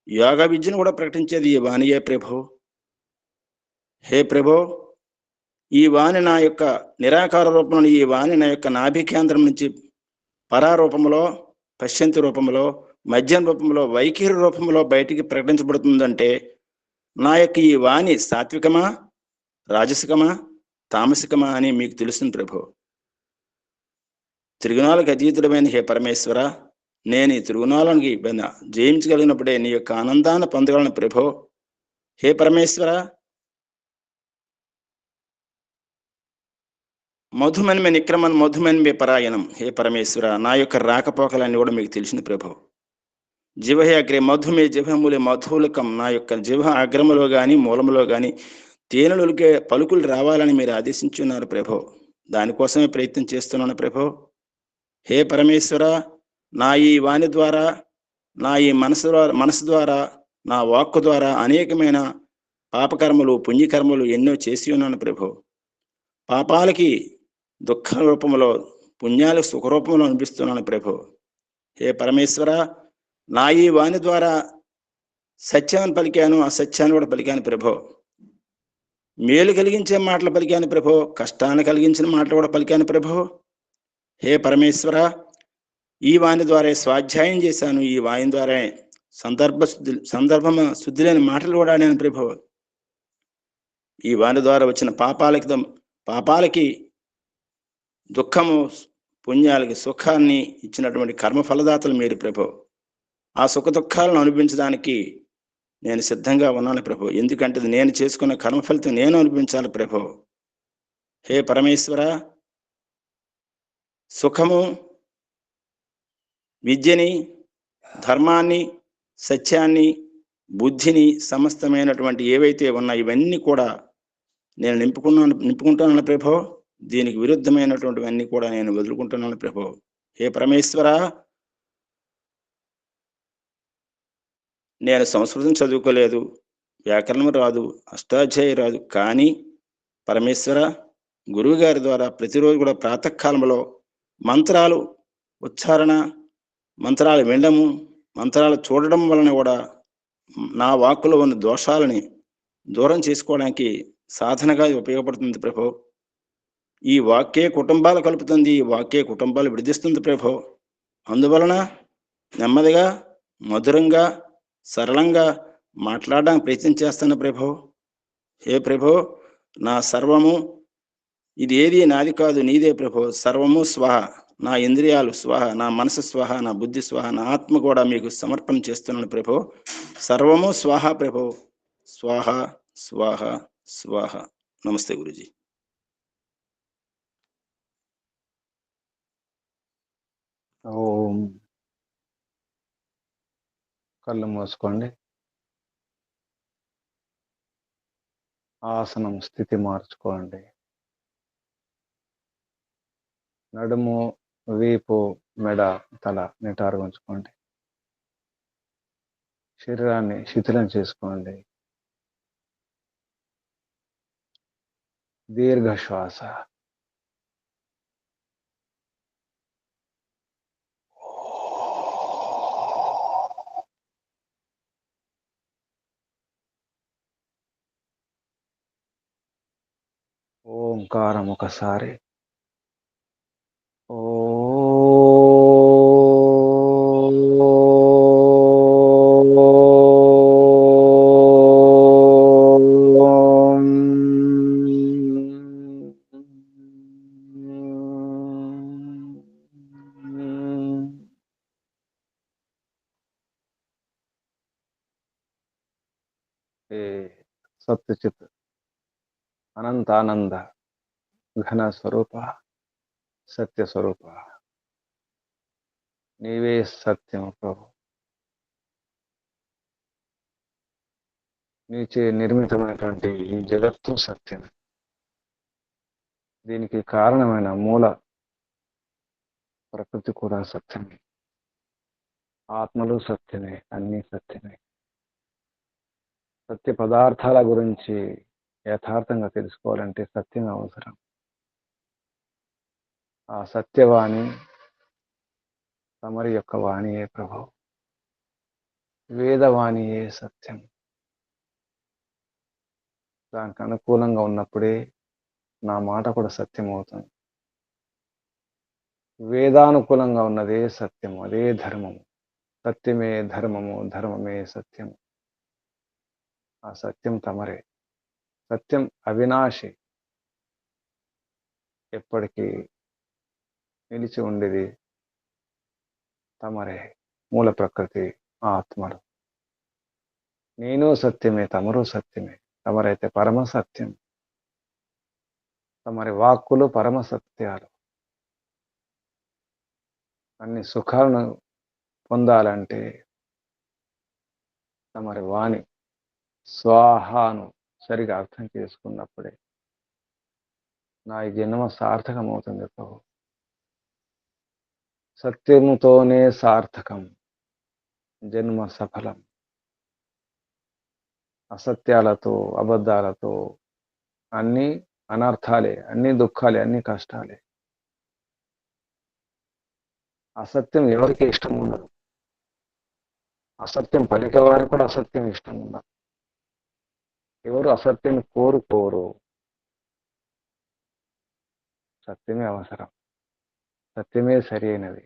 యోగ విద్యను కూడా ప్రకటించేది ఈ వాణియే ప్రభు. హే ప్రభు, ఈ వాణి నా యొక్క నిరాకార రూపంలో, ఈ వాణి నా యొక్క నాభి కేంద్రం నుంచి పరారూపంలో, పశ్యంతి రూపంలో, మధ్యం రూపంలో, వైఖరి రూపంలో బయటికి ప్రకటించబడుతుందంటే నా యొక్క ఈ వాణి సాత్వికమా, రాజసికమా, తామసికమా అని మీకు తెలుస్తుంది ప్రభు. త్రిగుణాలకు అతీతుడమైన హే పరమేశ్వర, నేను ఈ త్రిగుణాలకి జయించగలిగినప్పుడే నీ యొక్క ఆనందాన్ని పొందగలను ప్రభు. హే పరమేశ్వర, మధుమన్మే నిక్రమన్ మధుమన్మే పరాయణం. హే పరమేశ్వర, నా యొక్క రాకపోకలన్నీ కూడా మీకు తెలిసింది ప్రభు. జివహే అగ్రే మధుమే జివములే మధులకం. నా యొక్క జివ అగ్రములో కానీ మూలములో కానీ తేనెలొలికే పలుకులు రావాలని మీరు ఆదేశించున్నారు ప్రభో. దానికోసమే ప్రయత్నం చేస్తున్నాను ప్రభో. హే పరమేశ్వర, నా ఈ వాణి ద్వారా, నా ఈ మనసు ద్వారా, నా వాక్కు ద్వారా అనేకమైన పాపకర్మలు పుణ్యకర్మలు ఎన్నో చేసి ఉన్నాను ప్రభో. పాపాలకి దుఃఖ రూపంలో, పుణ్యాలకు సుఖరూపంలో అనిపిస్తున్నాను ప్రభో. హే పరమేశ్వర, నా ఈ వాణి ద్వారా సత్యాన్ని పలికాను, అసత్యాన్ని కూడా పలికాను ప్రభో. మేలు కలిగించే మాటలు పలికాను ప్రభో, కష్టాన్ని కలిగించిన మాటలు కూడా పలికాను ప్రభో. హే పరమేశ్వర, ఈ వాణి ద్వారా స్వాధ్యాయం చేశాను, ఈ వాణి ద్వారా సందర్భమ శుద్ధి లేని మాటలు కూడా ఆడాను ప్రభో. ఈ వాణి ద్వారా వచ్చిన పాపాలకి దుఃఖము, పుణ్యాలకి సుఖాన్ని ఇచ్చినటువంటి కర్మ ఫలదాతలు మీరు ప్రభో. ఆ సుఖ దుఃఖాలను అనుభవించడానికి నేను సిద్ధంగా ఉన్నాను ప్రభో. ఎందుకంటే నేను చేసుకున్న కర్మ ఫలితం నేను అనుభవించాలి ప్రభో. హే పరమేశ్వర, సుఖము, విద్యని, ధర్మాన్ని, సత్యాన్ని, బుద్ధిని, సమస్తమైనటువంటి ఏవైతే ఉన్నాయో ఇవన్నీ కూడా నేను నింపుకుంటున్నాను ప్రభో. దీనికి విరుద్ధమైనటువంటివన్నీ కూడా నేను వదులుకుంటున్నాను ప్రభో. హే పరమేశ్వర, నేను సంస్కృతం చదువుకోలేదు, వ్యాకరణం రాదు, అష్టాధ్యాయి రాదు. కానీ పరమేశ్వర, గురువు గారి ద్వారా ప్రతిరోజు కూడా ప్రాతకాలంలో మంత్రాలు ఉచ్చారణ, మంత్రాలు వినడము, మంత్రాలు చూడడం వలన కూడా నా వాక్కులో ఉన్న దోషాలని దూరం చేసుకోవడానికి సాధనగా ఉపయోగపడుతుంది ప్రభో. ఈ వాక్యే కుటుంబాలు కలుపుతుంది, ఈ వాక్యే కుటుంబాలు విడిదిస్తుంది ప్రభో. అందువలన నెమ్మదిగా, మధురంగా, సరళంగా మాట్లాడడానికి ప్రయత్నం చేస్తాను ప్రభో. హే ప్రభో, నా సర్వము, ఇది ఏది నాది కాదు, నీదే ప్రభో. సర్వము స్వహ, నా ఇంద్రియాలు స్వహ, నా మనసు స్వహ, నా బుద్ధి స్వహ, నా ఆత్మ కూడా మీకు సమర్పణ చేస్తున్నాను ప్రభో. సర్వము స్వాహ ప్రభో. స్వాహ స్వాహ స్వాహ. నమస్తే గురుజీ. ఓం. కళ్ళు మూసుకోండి. ఆసనం స్థితి మార్చుకోండి. నడుము, వీపు, మెడ, తల నిటారుగా ఉంచుకోండి. శరీరాన్ని శిథిలం చేసుకోండి. దీర్ఘ శ్వాస. ఓంకారం ఒకసారి. ఓ సత్యచిత్ అనంతానంద ఘన స్వరూప, సత్య స్వరూప, నీవే సత్యం ప్రభు. నీచే నిర్మితమైనటువంటి ఈ జగత్తు సత్యం. దీనికి కారణమైన మూల ప్రకృతి కూడా సత్యమే. ఆత్మలు సత్యమే, అన్నీ సత్యమే. సత్య పదార్థాల గురించి యథార్థంగా తెలుసుకోవాలంటే సత్యం అవసరం. ఆ సత్యవాణి తమరి యొక్క వాణియే ప్రభు. వేదవాణియే సత్యం. దానికి అనుకూలంగా ఉన్నప్పుడే నా మాట కూడా సత్యం అవుతుంది. వేదానుకూలంగా ఉన్నదే సత్యము, అదే ధర్మము. సత్యమే ధర్మము, ధర్మమే సత్యము. ఆ సత్యం తమరే. సత్యం అవినాశి, ఎప్పటికీ నిలిచి ఉండేది తమరే. మూల ప్రకృతి ఆత్మలు. నేను సత్యమే, తమరు సత్యమే. తమరైతే పరమ సత్యం. తమరి వాక్కులు పరమ సత్యాలు. అన్ని సుఖాలను పొందాలంటే తమరి వాణి స్వాహాను సరిగా అర్థం చేసుకున్నప్పుడే నా ఈ జన్మ సార్థకమవుతుంది ప్రభు. సత్యముతోనే సార్థకం, జన్మ సఫలం. అసత్యాలతో, అబద్ధాలతో అన్నీ అనర్థాలే, అన్ని దుఃఖాలే, అన్ని కష్టాలే. అసత్యం ఎవరికి ఇష్టం ఉండదు. అసత్యం పలికేవారికి కూడా అసత్యం ఇష్టం ఉండదు. ఎవరు అసత్యం కోరుకోరు. సత్యమే అవసరం, సత్యమే సరి అయినది,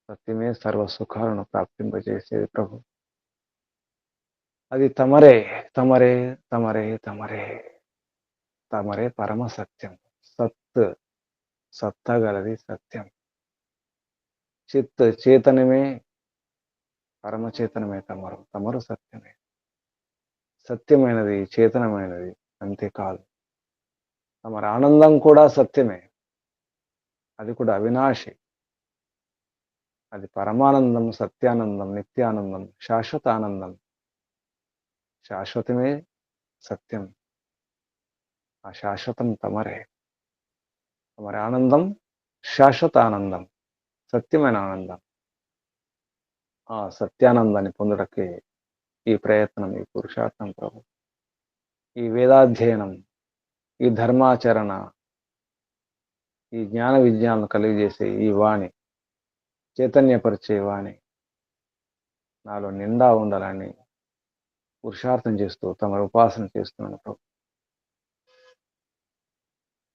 సత్యమే సర్వ సుఖాలను ప్రాప్తింపజేసేది ప్రభు. అది తమరే తమరే తమరే తమరే తమరే పరమ సత్యం. సత్ సత్తగలది సత్యం. చిత్ చేతనమే పరమచేతనమే తమరు. తమరు సత్యమే, సత్యమైనది, చేతనమైనది. అంతేకాదు తమరి ఆనందం కూడా సత్యమే. అది కూడా అవినాశి. అది పరమానందం, సత్యానందం, నిత్యానందం, శాశ్వత ఆనందం. శాశ్వతమే సత్యం. ఆ శాశ్వతం తమరే. తమరి ఆనందం శాశ్వత ఆనందం, సత్యమైన ఆనందం. ఆ సత్యానందాన్ని పొందుటకే ఈ ప్రయత్నం, ఈ పురుషార్థం ప్రభు. ఈ వేదాధ్యయనం, ఈ ధర్మాచరణ, ఈ జ్ఞాన విజ్ఞానం కలిగజేసే ఈ వాణి, చైతన్యపరిచే వాణి నాలో నిండా ఉండాలని పురుషార్థం చేస్తూ తమ ఉపాసన చేస్తున్నాను ప్రభు.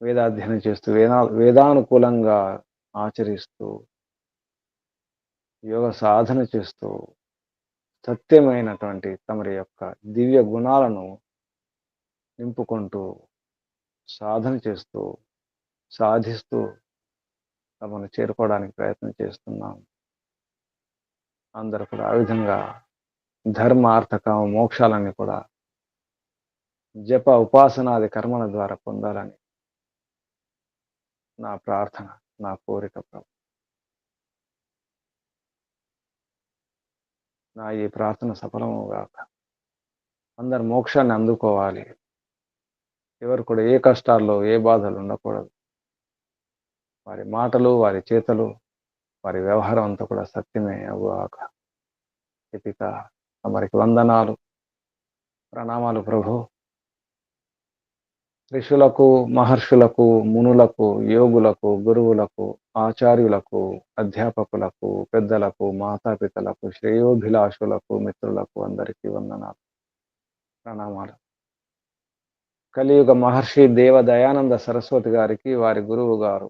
వేదాధ్యయనం చేస్తూ వేదానుకూలంగా ఆచరిస్తూ యోగ సాధన చేస్తూ సత్యమైనటువంటి తమరి యొక్క దివ్య గుణాలను నింపుకుంటూ సాధన చేస్తూ సాధిస్తూ తమను చేరుకోవడానికి ప్రయత్నం చేస్తున్నాం. అందరూ కూడా ఆ విధంగా ధర్మ అర్థ కామ మోక్షాలన్నీ కూడా జప ఉపాసనాది కర్మల ద్వారా పొందాలని నా ప్రార్థన, నా కోరిక ప్రభు. నా ఈ ప్రార్థన సఫలముగాక. అందరు మోక్షాన్ని అందుకోవాలి. ఎవరు కూడా ఏ కష్టాల్లో, ఏ బాధలు ఉండకూడదు. వారి మాటలు, వారి చేతలు, వారి వ్యవహారం అంతా కూడా సత్యమే అవ్వగాక. ఇక తమరికి వందనాలు, ప్రణామాలు ప్రభు. ఋషులకు, మహర్షులకు, మునులకు, యోగులకు, గురువులకు, ఆచార్యులకు, అధ్యాపకులకు, పెద్దలకు, మాతాపితలకు, శ్రేయోభిలాషులకు, మిత్రులకు అందరికీ వందనాలు, ప్రణామాలు. కలియుగ మహర్షి దేవ దయానంద సరస్వతి గారికి, వారి గురువు గారు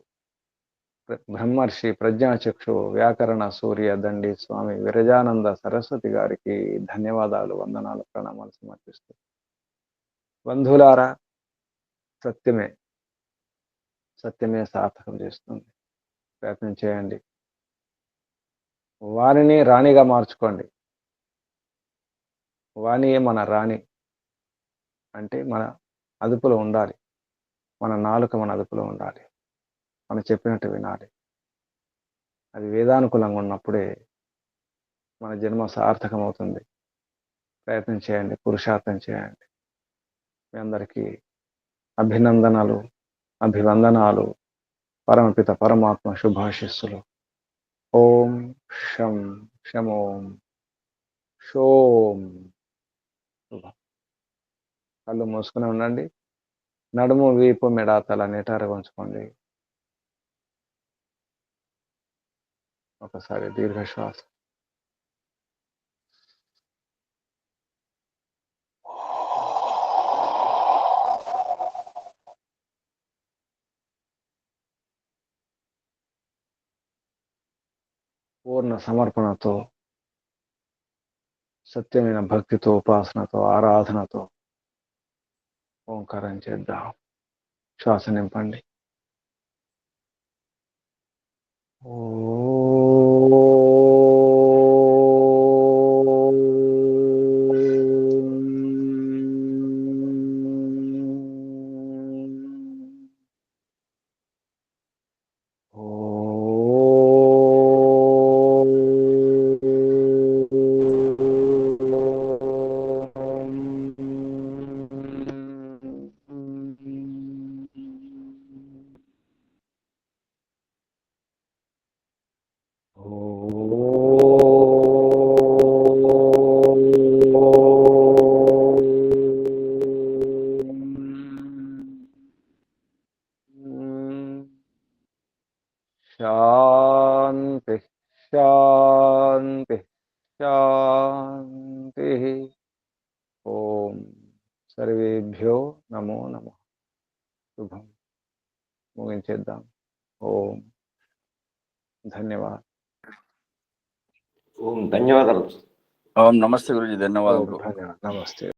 బ్రహ్మర్షి ప్రజ్ఞాచక్షు వ్యాకరణ సూర్య దండి స్వామి విరజానంద సరస్వతి గారికి ధన్యవాదాలు, వందనాలు, ప్రణామాలు సమర్పిస్తూ, బంధువులారా, సత్యమే సత్యమే సార్థకం చేస్తుంది. ప్రయత్నం చేయండి. వాణిని రాణిగా మార్చుకోండి. వాణియే మన రాణి. అంటే మన అదుపులో ఉండాలి. మన నాలుక మన అదుపులో ఉండాలి. మనం చెప్పినట్టు వినాలి. అది వేదానుకూలంగా ఉన్నప్పుడే మన జన్మ సార్థకం అవుతుంది. ప్రయత్నం చేయండి, పురుషార్థం చేయండి. మీ అందరికీ అభినందనలు, అభివందనాలు, పరమపిత పరమాత్మ శుభాశిస్సులు. ఓం శం శమోం షోం. శుభం. కళ్ళు మూసుకుని ఉండండి. నడుము, వీపు, మెడ, తల నిటారుగా ఉంచుకోండి. ఒకసారి దీర్ఘశ్వాస. పూర్ణ సమర్పణతో, సత్యమైన భక్తితో, ఉపాసనతో, ఆరాధనతో ఓంకారం చేద్దాం. శ్వాస నింపండి. శాంతి శాంతి శాంతి. ఓం సర్వేభ్యో నమో నమః. శుభం. ముగించేద్దాం. ఓం ధన్యవాదాలు. ఓం ధన్యవాదాలు. ఓం నమస్తే గురుజీ, ఓం ధన్యవాదములు. ధన్యవాదాలు. నమస్తే.